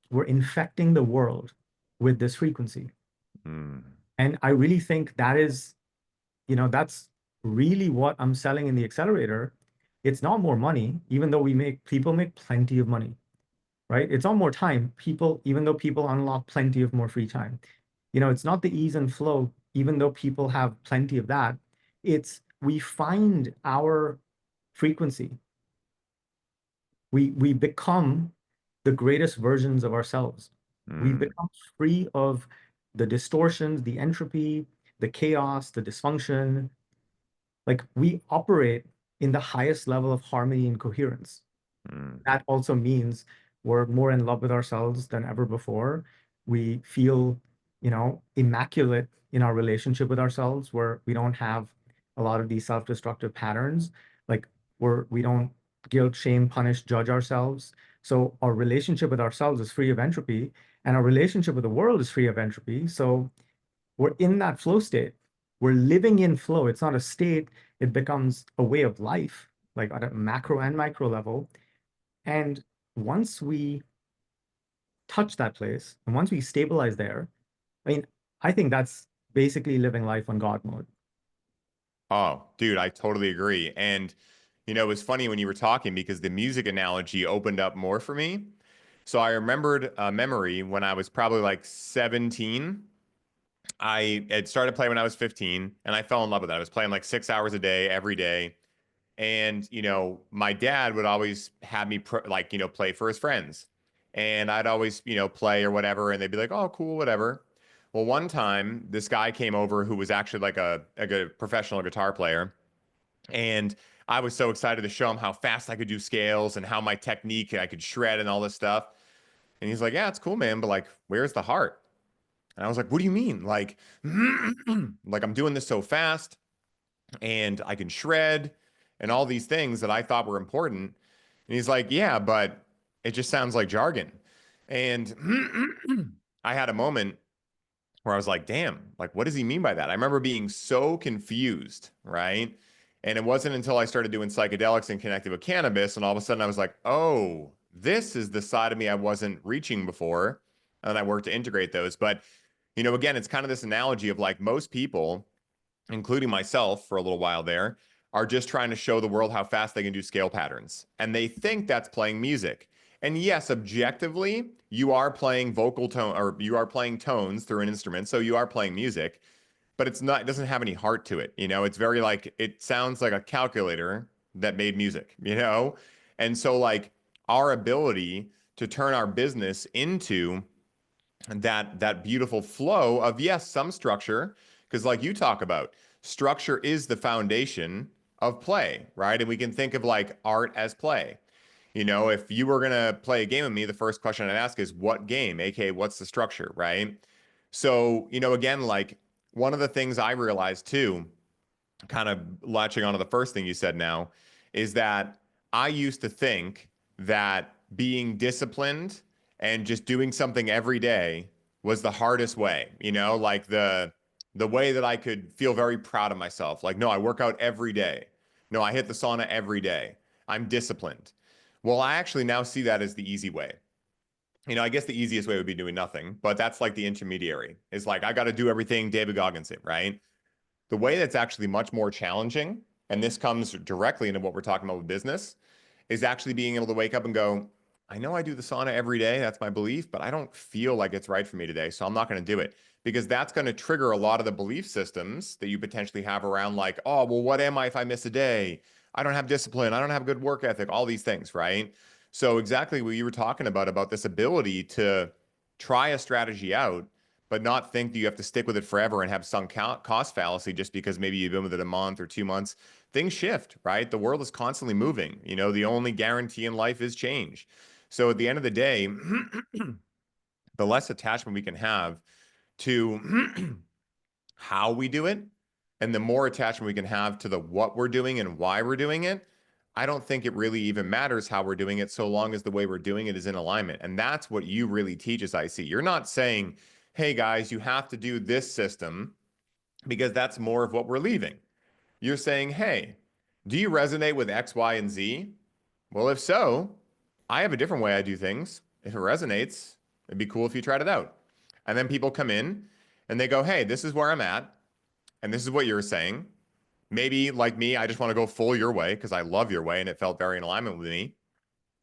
we're infecting the world with this frequency. mm, And I really think that's really what I'm selling in the accelerator. It's not more money, even though people make plenty of money, right? It's not more time. Even though people unlock plenty of more free time. It's not the ease and flow, even though people have plenty of that. It's we find our frequency. We become the greatest versions of ourselves. We mm, become free of the distortions, the entropy, the chaos, the dysfunction. Like we operate in the highest level of harmony and coherence. Mm. That also means we're more in love with ourselves than ever before. We feel, immaculate in our relationship with ourselves, where we don't have a lot of these self-destructive patterns. Like we don't guilt, shame, punish, judge ourselves. So our relationship with ourselves is free of entropy, and our relationship with the world is free of entropy. So we're in that flow state. We're living in flow. It's not a state, it becomes a way of life, like at a macro and micro level. And once we touch that place and once we stabilize there, I mean, I think that's basically living life on God mode. Oh, dude, I totally agree. And, it was funny when you were talking because the music analogy opened up more for me. So I remembered a memory when I was probably like 17. I had started playing when I was 15 and I fell in love with it. I was playing like 6 hours a day, every day. And, my dad would always have me play for his friends. And I'd always, play or whatever. And they'd be like, oh, cool, whatever. Well, one time this guy came over who was actually like a good professional guitar player. And I was so excited to show him how fast I could do scales and how my technique I could shred and all this stuff. And he's like, yeah, it's cool, man. But like, where's the heart? And I was like, what do you mean? Like, like I'm doing this so fast and I can shred and all these things that I thought were important. And he's like, yeah, but it just sounds like jargon. And I had a moment where I was like, damn, like, what does he mean by that? I remember being so confused, right? And it wasn't until I started doing psychedelics and connected with cannabis, and all of a sudden I was like, oh, this is the side of me I wasn't reaching before. And I worked to integrate those. But, again, it's kind of this analogy of like most people, including myself for a little while there, are just trying to show the world how fast they can do scale patterns. And they think that's playing music. And yes, objectively, you are playing vocal tone or you are playing tones through an instrument. So you are playing music, but it doesn't have any heart to it. It's very like, it sounds like a calculator that made music. And so, like, our ability to turn our business into that beautiful flow of, yes, some structure, because like you talk about, structure is the foundation of play, right? And we can think of like art as play. If you were gonna play a game with me, the first question I'd ask is what game, aka what's the structure, right? So, again, like one of the things I realized too, kind of latching onto the first thing you said now, is that I used to think that being disciplined and just doing something every day was the hardest way, like the way that I could feel very proud of myself. Like, no, I work out every day. No, I hit the sauna every day. I'm disciplined. Well, I actually now see that as the easy way. I guess the easiest way would be doing nothing, but that's like the intermediary. It's like I got to do everything David Goggins did, right? The way that's actually much more challenging, and this comes directly into what we're talking about with business, is actually being able to wake up and go, I know I do the sauna every day. That's my belief, but I don't feel like it's right for me today. So I'm not going to do it because that's going to trigger a lot of the belief systems that you potentially have around like, oh, well, what am I if I miss a day? I don't have discipline. I don't have good work ethic, all these things, right? So exactly what you were talking about this ability to try a strategy out but not think that you have to stick with it forever and have some cost fallacy just because maybe you've been with it a month or 2 months. Things shift, right? The world is constantly moving. The only guarantee in life is change. So at the end of the day, the less attachment we can have to how we do it and the more attachment we can have to the what we're doing and why we're doing it, I don't think it really even matters how we're doing it so long as the way we're doing it is in alignment. And that's what you really teach as I see. You're not saying, hey guys, you have to do this system because that's more of what we're leaving. You're saying, hey, do you resonate with X, Y, and Z? Well, if so, I have a different way I do things. If it resonates, it'd be cool if you tried it out. And then people come in and they go, hey, this is where I'm at. And this is what you're saying. Maybe like me, I just want to go full your way because I love your way and it felt very in alignment with me.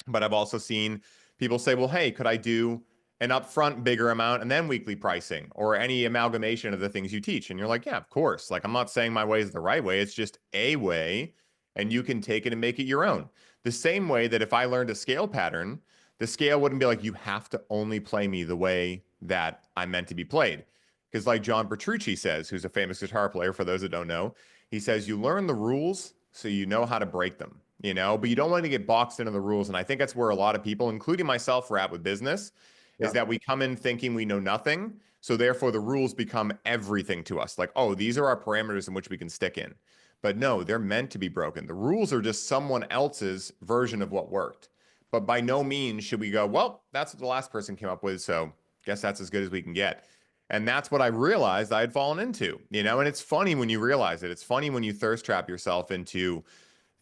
But I've also seen people say, well, hey, could I do an upfront bigger amount and then weekly pricing or any amalgamation of the things you teach? And you're like, yeah, of course. Like, I'm not saying my way is the right way. It's just a way and you can take it and make it your own. The same way that if I learned a scale pattern, the scale wouldn't be like, you have to only play me the way that I'm meant to be played. Because like John Petrucci says, who's a famous guitar player, for those that don't know, he says, you learn the rules so you know how to break them, but you don't want to get boxed into the rules. And I think that's where a lot of people, including myself, are at with business, is Yeah. that we come in thinking we know nothing. So therefore the rules become everything to us. Like, oh, these are our parameters in which we can stick in. But no, they're meant to be broken. The rules are just someone else's version of what worked. But by no means should we go, well, that's what the last person came up with, so guess that's as good as we can get. And that's what I realized I had fallen into, and it's funny when you realize it. It's funny when you thirst trap yourself into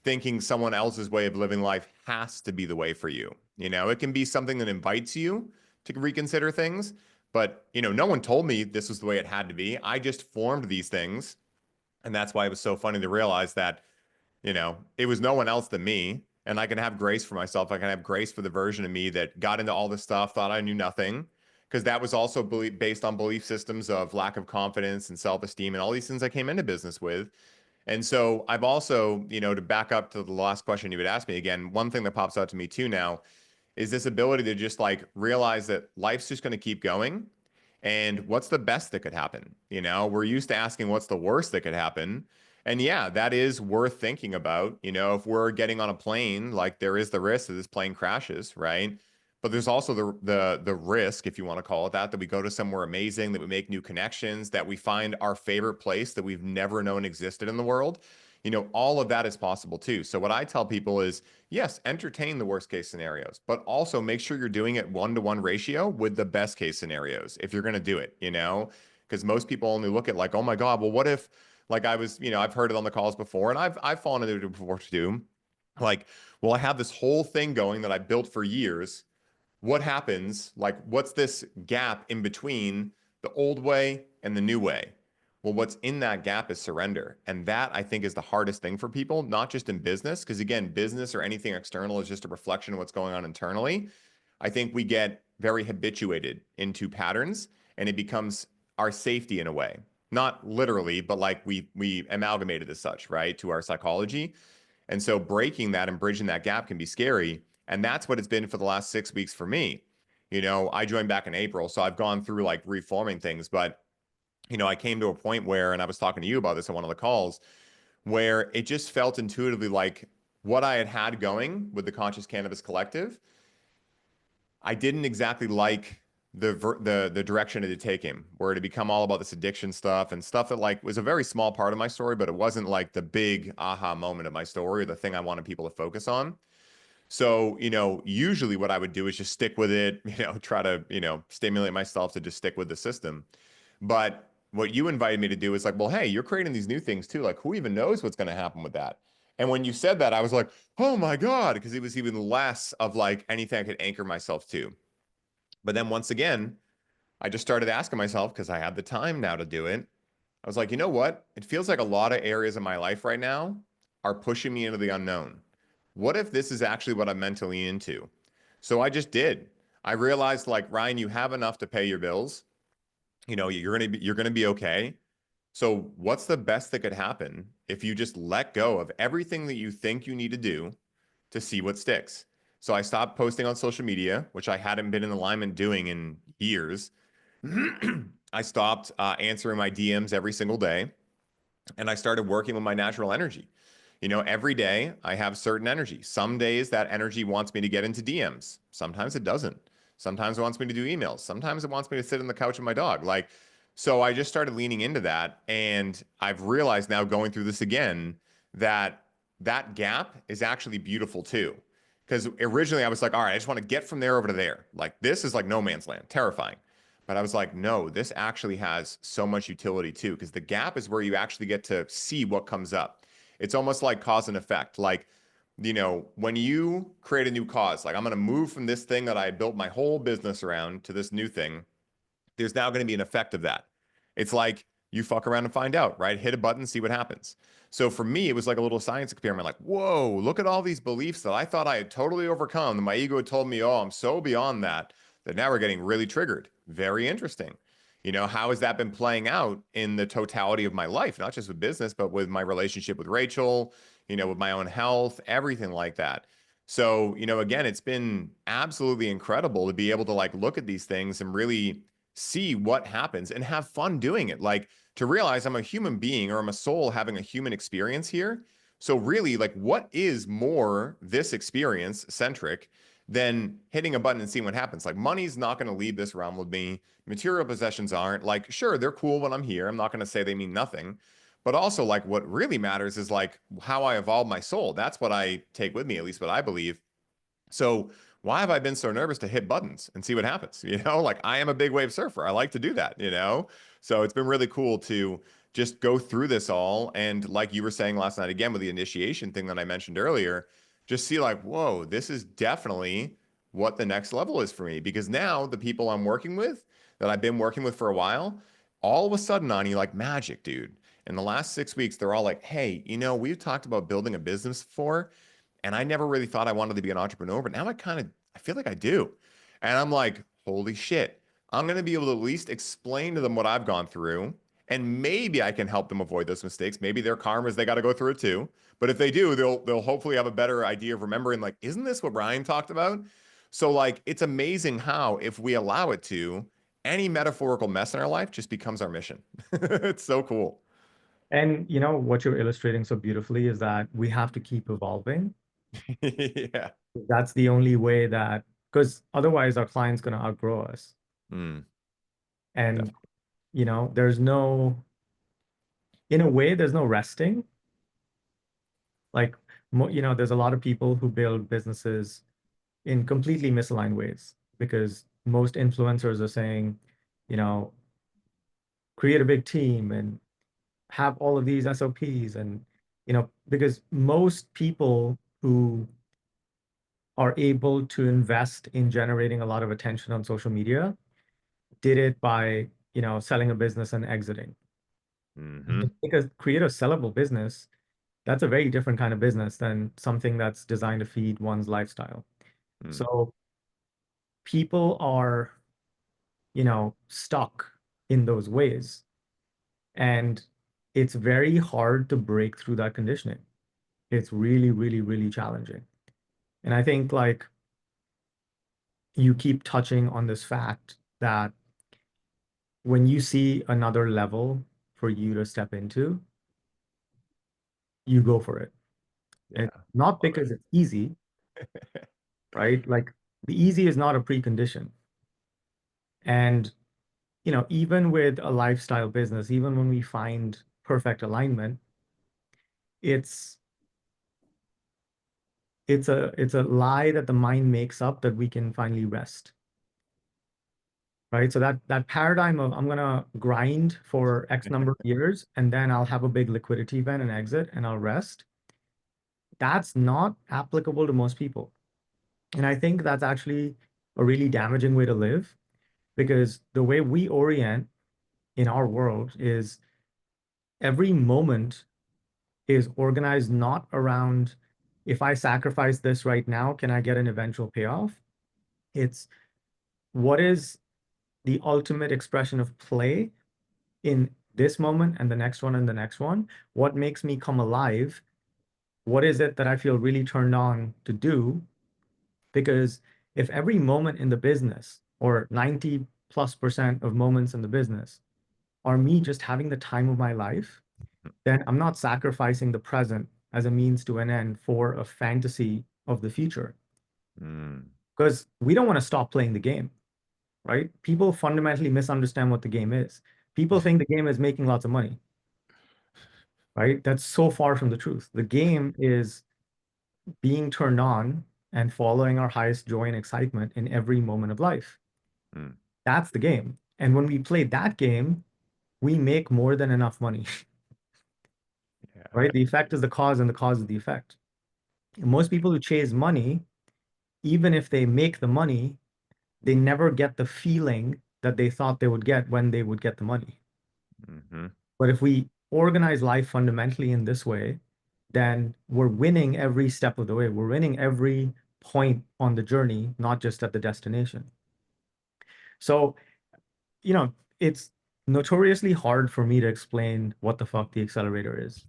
thinking someone else's way of living life has to be the way for you. It can be something that invites you to reconsider things, but no one told me this was the way it had to be. I just formed these things. And that's why it was so funny to realize that, it was no one else than me. And I can have grace for myself. I can have grace for the version of me that got into all this stuff, thought I knew nothing, because that was also based on belief systems of lack of confidence and self-esteem and all these things I came into business with. And so I've also, to back up to the last question you would ask me again, one thing that pops out to me too now is this ability to just like realize that life's just going to keep going. And what's the best that could happen? We're used to asking what's the worst that could happen. And yeah, that is worth thinking about. If we're getting on a plane, like there is the risk that this plane crashes, right? But there's also the risk, if you want to call it that we go to somewhere amazing, that we make new connections, that we find our favorite place that we've never known existed in the world. All of that is possible too. So what I tell people is, yes, entertain the worst case scenarios, but also make sure you're doing it 1-to-1 ratio with the best case scenarios if you're going to do it, because most people only look at like, oh my God, well, what if, like I was, I've heard it on the calls before and I've fallen into it before too. Like, well, I have this whole thing going that I built for years. What happens? Like, what's this gap in between the old way and the new way? Well, what's in that gap is surrender. And that I think is the hardest thing for people, not just in business, because again, business or anything external is just a reflection of what's going on internally. I think we get very habituated into patterns and it becomes our safety in a way. Not literally, but like we amalgamated as such, right, to our psychology. And so breaking that and bridging that gap can be scary. And that's what it's been for the last 6 weeks for me. I joined back in April, so I've gone through like reforming things, but I came to a point where, and I was talking to you about this on one of the calls, where it just felt intuitively like what I had going with the Conscious Cannabis Collective, I didn't exactly like the direction it had taken, where it had become all about this addiction stuff and stuff that like was a very small part of my story, but it wasn't like the big aha moment of my story or the thing I wanted people to focus on. So, usually what I would do is just stick with it, try to, stimulate myself to just stick with the system. But what you invited me to do is like, well, hey, you're creating these new things too. Like, who even knows what's going to happen with that? And when you said that, I was like, oh my God, because it was even less of like anything I could anchor myself to. But then once again, I just started asking myself, because I had the time now to do it. I was like, you know what? It feels like a lot of areas of my life right now are pushing me into the unknown. What if this is actually what I'm meant to lean into? So I just did. I realized like, Ryan, you have enough to pay your bills. You're gonna be okay. So what's the best that could happen if you just let go of everything that you think you need to do to see what sticks? So I stopped posting on social media, which I hadn't been in alignment doing in years. I stopped answering my DMs every single day, and I started working with my natural energy. Every day I have certain energy. Some days that energy wants me to get into DMs. Sometimes it doesn't. Sometimes it wants me to do emails. Sometimes it wants me to sit on the couch with my dog. So I just started leaning into that. And I've realized now going through this again that that gap is actually beautiful too. Because originally I was like, all right, I just want to get from there over to there. Like this is like no man's land, terrifying. But I was like, no, this actually has so much utility too, because the gap is where you actually get to see what comes up. It's almost like cause and effect. Like, when you create a new cause, like I'm going to move from this thing that I built my whole business around to this new thing, there's now going to be an effect of that. It's like you fuck around and find out, right? Hit a button, see what happens. So for me, it was like a little science experiment. Like, whoa, look at all these beliefs that I thought I had totally overcome. And my ego had told me, oh, I'm so beyond that, that now we're getting really triggered. Very interesting. How has that been playing out in the totality of my life, not just with business, but with my relationship with Rachel, with my own health, everything like that. So, again, it's been absolutely incredible to be able to like look at these things and really see what happens and have fun doing it. Like to realize I'm a human being or I'm a soul having a human experience here, So really, like, what is more this experience centric than hitting a button and seeing what happens? Like, money's not going to leave this realm with me. Material possessions aren't. Like, sure, they're cool when I'm here. I'm not going to say they mean nothing. But also, like, what really matters is like how I evolve my soul. That's what I take with me, at least what I believe. So why have I been so nervous to hit buttons and see what happens? Like I am a big wave surfer. I like to do that. So it's been really cool to just go through this all. And like you were saying last night again with the initiation thing that I mentioned earlier, just see like, whoa, this is definitely what the next level is for me. Because now the people I'm working with that I've been working with for a while, all of a sudden on you like magic, dude. In the last 6 weeks, they're all like, hey, we've talked about building a business before. And I never really thought I wanted to be an entrepreneur, but now I feel like I do. And I'm like, holy shit. I'm going to be able to at least explain to them what I've gone through. And maybe I can help them avoid those mistakes. Maybe their karmas, they got to go through it too. But if they do, they'll hopefully have a better idea of remembering, like, isn't this what Ryan talked about? So like it's amazing how if we allow it to, any metaphorical mess in our life just becomes our mission. It's so cool. And what you're illustrating so beautifully is that we have to keep evolving. Yeah. That's the only way that, because otherwise our client's going to outgrow us. Mm, And, there's no, in a way, there's no resting. Like, there's a lot of people who build businesses in completely misaligned ways because most influencers are saying, you know, create a big team and have all of these SOPs. And, because most people who are able to invest in generating a lot of attention on social media did it by, selling a business and exiting. hmm Because create a sellable business, that's a very different kind of business than something that's designed to feed one's lifestyle. mm, So people are, stuck in those ways. And it's very hard to break through that conditioning. It's really, really, really challenging. And I think like you keep touching on this fact that when you see another level for you to step into, you go for it. yeah. And not Love because it's easy, right? Like the easy is not a precondition. And, even with a lifestyle business, even when we find perfect alignment, it's it's a lie that the mind makes up that we can finally rest. Right. So that paradigm of I'm gonna grind for X number of years and then I'll have a big liquidity event and exit and I'll rest. That's not applicable to most people. And I think that's actually a really damaging way to live because the way we orient in our world is every moment is organized not around if I sacrifice this right now, can I get an eventual payoff? It's what is the ultimate expression of play in this moment and the next one and the next one? What makes me come alive? What is it that I feel really turned on to do? Because if every moment in the business or 90+% of moments in the business are me just having the time of my life, then I'm not sacrificing the present as a means to an end for a fantasy of the future. Mm. Because we don't want to stop playing the game, right? People fundamentally misunderstand what the game is. People think the game is making lots of money, right? That's so far from the truth. The game is being turned on and following our highest joy and excitement in every moment of life. Mm. That's the game. And when we play that game, we make more than enough money, Yeah. right? The effect is the cause and the cause is the effect. And most people who chase money, even if they make the money, they never get the feeling that they thought they would get when they would get the money. hmm But if we organize life fundamentally in this way, then we're winning every step of the way. We're winning every point on the journey, not just at the destination. So, it's notoriously hard for me to explain what the fuck the accelerator is.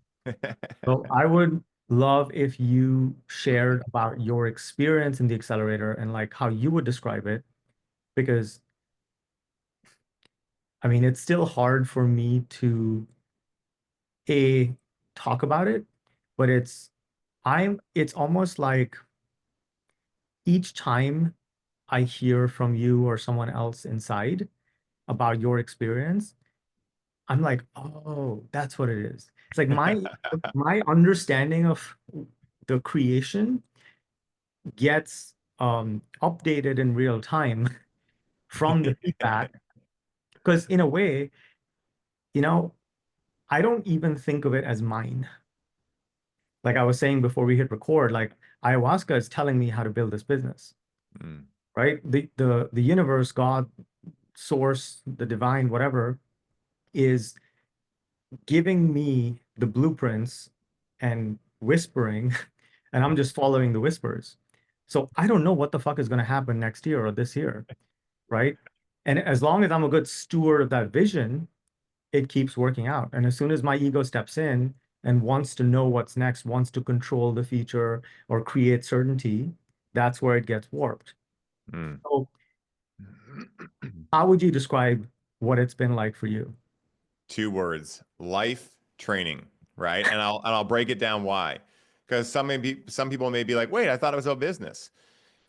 So I would love if you shared about your experience in the accelerator and like how you would describe it, because I mean, it's still hard for me to A, talk about it, but it's almost like each time I hear from you or someone else inside about your experience, I'm like, oh, that's what it is. It's like my understanding of the creation gets updated in real time from the feedback. Because in a way, you know, I don't even think of it as mine. Like I was saying before we hit record, like ayahuasca is telling me how to build this business, Mm, right? The universe, God, source, the divine, whatever, is giving me the blueprints and whispering, and I'm just following the whispers. So I don't know what the fuck is going to happen next year or this year, right? And as long as I'm a good steward of that vision, it keeps working out. And as soon as my ego steps in and wants to know what's next, wants to control the future or create certainty, that's where it gets warped. mm. So, how would you describe what it's been like for you? Two words, life training, right? And I'll break it down why. Because some people may be like, wait, I thought it was about business.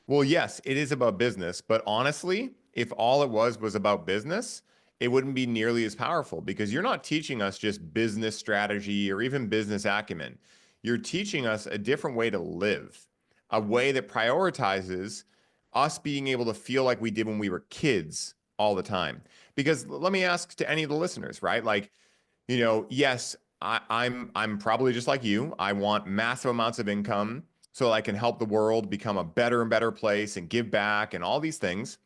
Well, yes, it is about business, but honestly, if all it was about business, it wouldn't be nearly as powerful because you're not teaching us just business strategy or even business acumen. You're teaching us a different way to live, a way that prioritizes us being able to feel like we did when we were kids all the time. Because let me ask to any of the listeners, right? Like, yes, I'm probably just like you. I want massive amounts of income so I can help the world become a better and better place and give back and all these things.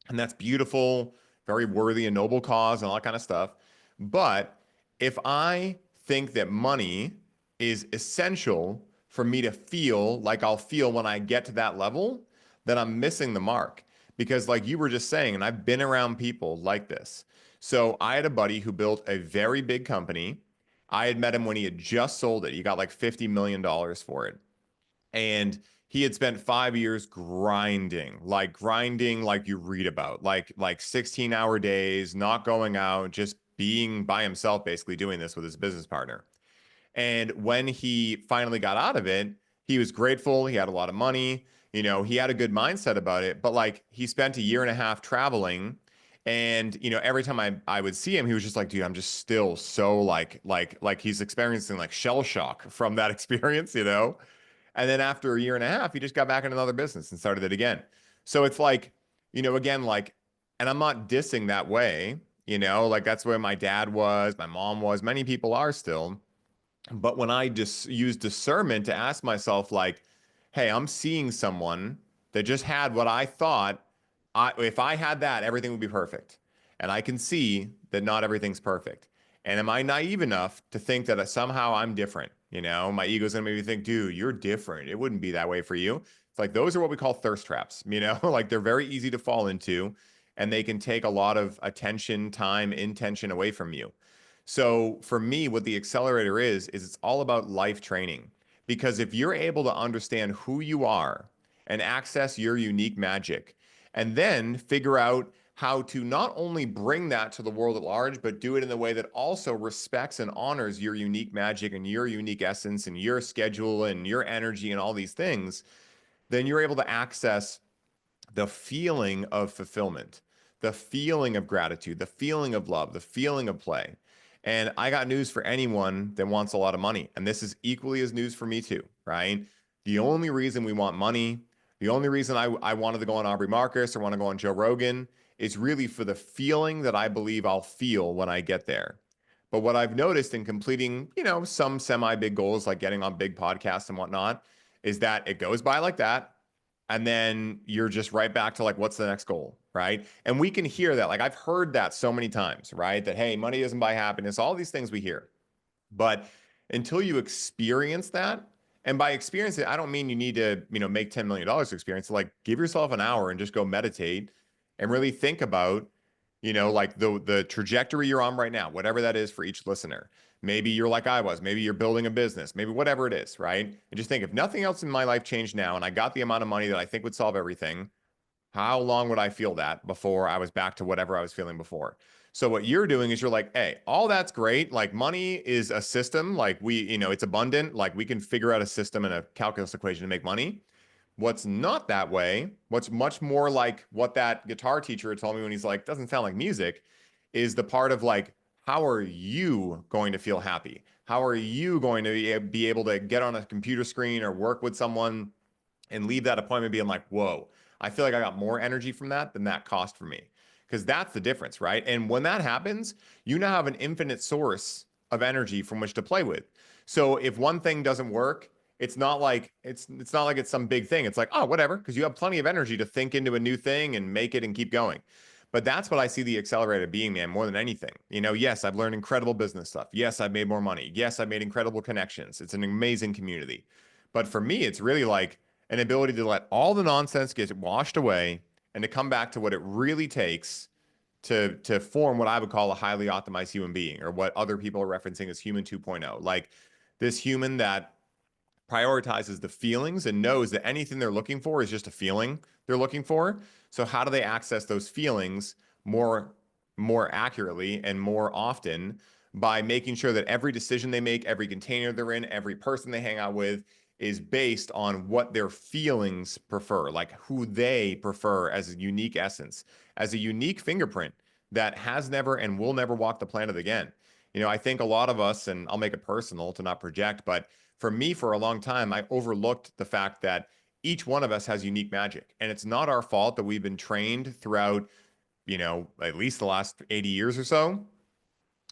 And that's beautiful, very worthy and noble cause and all that kind of stuff. But if I think that money is essential for me to feel like I'll feel when I get to that level, then I'm missing the mark. Because, like you were just saying, and I've been around people like this. So, I had a buddy who built a very big company. I had met him when he had just sold it. He got like $50 million for it. And he had spent 5 years grinding like you read about, like 16-hour days, not going out, just being by himself, basically doing this with his business partner. And when he finally got out of it, he was grateful. He had a lot of money. He had a good mindset about it. But like he spent a year and a half traveling. And every time I would see him, he was just like, dude, I'm just still so like he's experiencing like shell shock from that experience. And then after a year and a half, he just got back in another business and started it again. So it's like, again, like, and I'm not dissing that way, like that's where my dad was, my mom was, many people are still. But when I just use discernment to ask myself, like, hey, I'm seeing someone that just had what I thought, if I had that, everything would be perfect. And I can see that not everything's perfect. And am I naive enough to think that somehow I'm different? My ego's gonna make me think, dude, you're different. It wouldn't be that way for you. It's like those are what we call thirst traps, like they're very easy to fall into, and they can take a lot of attention, time, intention away from you. So for me, what the accelerator is it's all about life training. Because if you're able to understand who you are and access your unique magic, and then figure out how to not only bring that to the world at large, but do it in a way that also respects and honors your unique magic and your unique essence and your schedule and your energy and all these things, then you're able to access the feeling of fulfillment, the feeling of gratitude, the feeling of love, the feeling of play. And I got news for anyone that wants a lot of money. And this is equally as news for me too, right? The only reason we want money, the only reason I wanted to go on Aubrey Marcus or want to go on Joe Rogan is really for the feeling that I believe I'll feel when I get there. But what I've noticed in completing, some semi big goals like getting on big podcasts and whatnot is that it goes by like that, and then you're just right back to like, what's the next goal, right? And we can hear that. Like I've heard that so many times, right? That, hey, money doesn't buy happiness, all these things we hear. But until you experience that, and by experience it, I don't mean you need to, make $10 million to experience it. Like give yourself an hour and just go meditate and really think about, like the trajectory you're on right now, whatever that is for each listener. Maybe you're like I was, maybe you're building a business, maybe whatever it is, right? And just think if nothing else in my life changed now and I got the amount of money that I think would solve everything, How long would I feel that before I was back to whatever I was feeling before? So what you're doing is you're like, hey, all that's great. Like money is a system. Like it's abundant. Like we can figure out a system and a calculus equation to make money. What's not that way, what's much more like what that guitar teacher told me when he's like, doesn't sound like music, is the part of like, how are you going to feel happy? How are you going to be able to get on a computer screen or work with someone and leave that appointment being like, whoa, I feel like I got more energy from that than that cost for me. Because that's the difference, right? And when that happens, you now have an infinite source of energy from which to play with. So if one thing doesn't work, it's not like it's some big thing. It's like, oh, whatever, because you have plenty of energy to think into a new thing and make it and keep going. But that's what I see the accelerator being, man, more than anything. Yes, I've learned incredible business stuff. Yes, I've made more money. Yes, I've made incredible connections. It's an amazing community. But for me, it's really like an ability to let all the nonsense get washed away and to come back to what it really takes to form what I would call a highly optimized human being, or what other people are referencing as human 2.0. Like this human that prioritizes the feelings and knows that anything they're looking for is just a feeling they're looking for. So how do they access those feelings more more accurately and more often by making sure that every decision they make, every container they're in, every person they hang out with is based on what their feelings prefer, like who they prefer as a unique essence, as a unique fingerprint that has never and will never walk the planet again. I think a lot of us, and I'll make it personal to not project, but for me, for a long time, I overlooked the fact that each one of us has unique magic. And it's not our fault that we've been trained throughout, at least the last 80 years or so,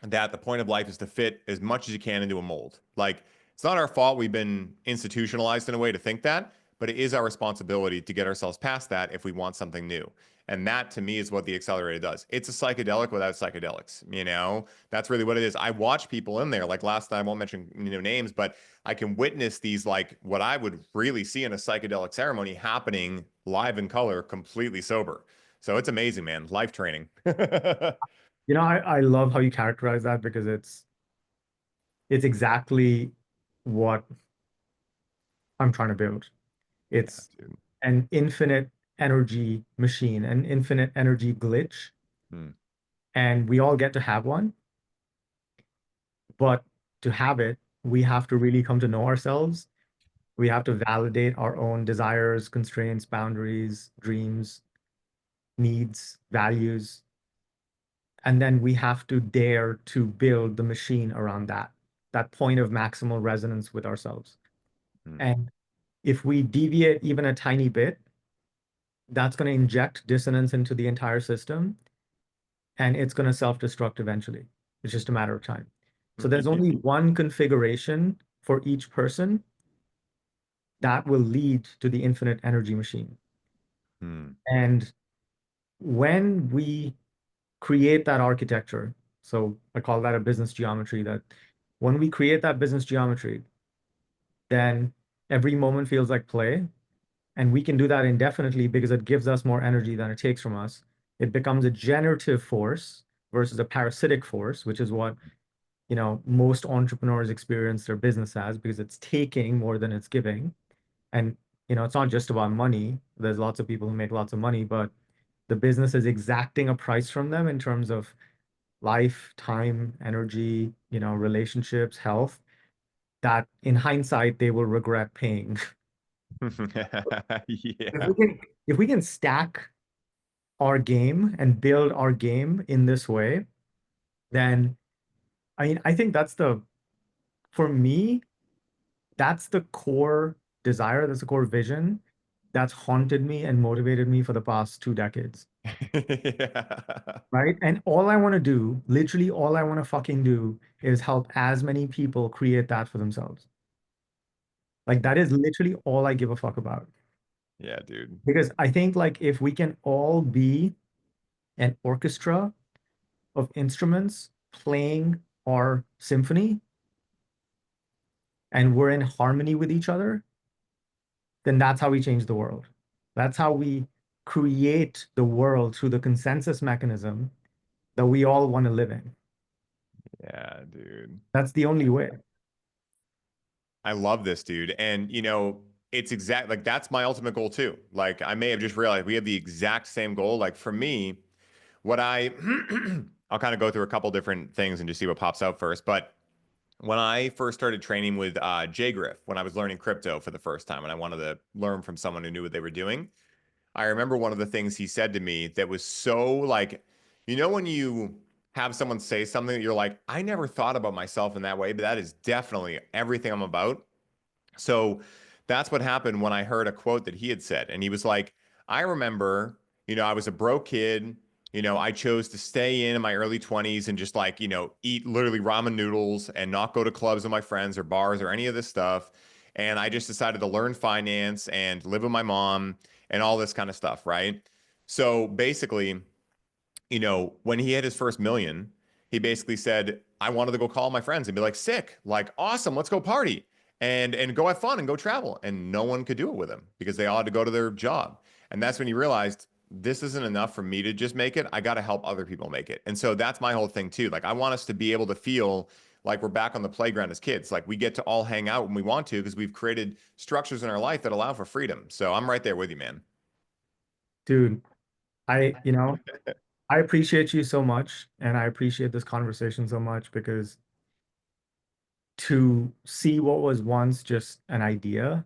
that the point of life is to fit as much as you can into a mold. Like, it's not our fault we've been institutionalized in a way to think that, but it is our responsibility to get ourselves past that if we want something new. And that to me is what the accelerator does. It's a psychedelic without psychedelics. That's really what it is. I watch people in there, like last night, I won't mention names, but I can witness these, like what I would really see in a psychedelic ceremony happening live in color, completely sober. So it's amazing, man. Life training. I love how you characterize that because it's exactly what I'm trying to build. Yeah, It's dude. an infinite energy machine, an infinite energy glitch, Hmm. and we all get to have one. But to have it, we have to really come to know ourselves. We have to validate our own desires, constraints, boundaries, dreams, needs, values. And then we have to dare to build the machine around that point of maximal resonance with ourselves. Hmm. And if we deviate even a tiny bit, that's going to inject dissonance into the entire system and it's going to self-destruct eventually. It's just a matter of time. So there's only one configuration for each person that will lead to the infinite energy machine. Hmm. And when we create that architecture, so I call that a business geometry, that when we create that business geometry, then every moment feels like play. And we can do that indefinitely because it gives us more energy than it takes from us. It becomes a generative force versus a parasitic force, which is what, most entrepreneurs experience their business as because it's taking more than it's giving. And, it's not just about money. There's lots of people who make lots of money, but the business is exacting a price from them in terms of life, time, energy, relationships, health, that in hindsight they will regret paying. If Yeah. we can, if we can stack our game and build our game in this way, then I think for me, that's the core desire, that's the core vision that's haunted me and motivated me for the past 2 decades. Yeah. Right? And all I want to do, literally all I want to fucking do is help as many people create that for themselves. Like that is literally all I give a fuck about. Yeah, dude. Because I think like if we can all be an orchestra of instruments playing our symphony and we're in harmony with each other, then that's how we change the world. That's how we create the world through the consensus mechanism that we all want to live in. Yeah, dude. That's the only way. I love this, dude. And it's exact like that's my ultimate goal too. Like I may have just realized we have the exact same goal. Like for me, what I I'll kind of go through a couple different things and just see what pops out first. But when I first started training with Jay Griff, when I was learning crypto for the first time, and I wanted to learn from someone who knew what they were doing, I remember one of the things he said to me that was so like, when you have someone say something that you're like, I never thought about myself in that way, but that is definitely everything I'm about. So that's what happened when I heard a quote that he had said. And he was like, I remember, I was a broke kid. I chose to stay in my early 20s and just like, eat literally ramen noodles and not go to clubs with my friends or bars or any of this stuff. And I just decided to learn finance and live with my mom and all this kind of stuff, right? So basically, when he hit his first million, he basically said, I wanted to go call my friends and be like, sick, like, awesome, let's go party and go have fun and go travel. And no one could do it with him because they all had to go to their job. And that's when he realized this isn't enough for me to just make it. I got to help other people make it. And so that's my whole thing too. Like, I want us to be able to feel like we're back on the playground as kids. Like, we get to all hang out when we want to because we've created structures in our life that allow for freedom. So I'm right there with you, man. Dude, I appreciate you so much, and I appreciate this conversation so much because to see what was once just an idea,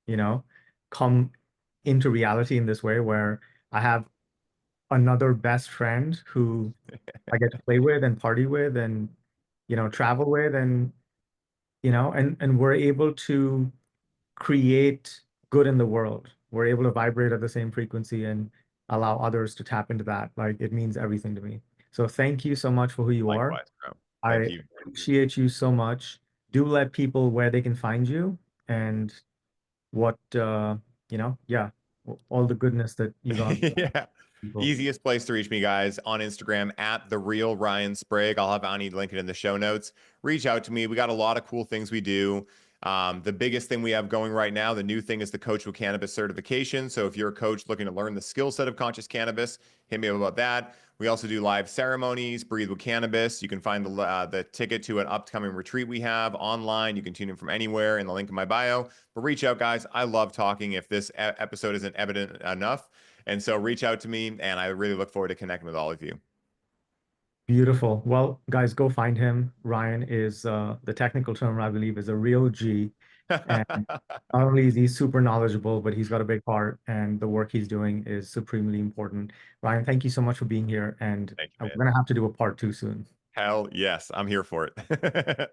you know, come into reality in this way where I have another best friend who I get to play with and party with and, travel with and, and we're able to create good in the world. We're able to vibrate at the same frequency and allow others to tap into that. Like it means everything to me. So thank you so much for who you are. Likewise, bro. Thank I you. appreciate you so much. Do let people where they can find you and what yeah, all the goodness that you got Yeah. people. Easiest place to reach me, guys, on Instagram at the real Ryan Sprague. I'll have Ani link it in the show notes. Reach out to me. We got a lot of cool things we do. The biggest thing we have going right now, the new thing is the Coach with Cannabis certification. So if you're a coach looking to learn the skill set of conscious cannabis, hit me up about that. We also do live ceremonies, Breathe with Cannabis. You can find the ticket to an upcoming retreat we have online. You can tune in from anywhere in the link in my bio. But reach out, guys. I love talking. If this episode isn't evident enough, and so reach out to me, and I really look forward to connecting with all of you. Beautiful. Well, guys, go find him. Ryan is the technical term, I believe, is a real G. And Thank not only is he super knowledgeable, but he's got a big heart, and the work he's doing is supremely important. Ryan, thank you so much for being here, and you, we're man. gonna have to do a part two soon. Hell yes, I'm here for it.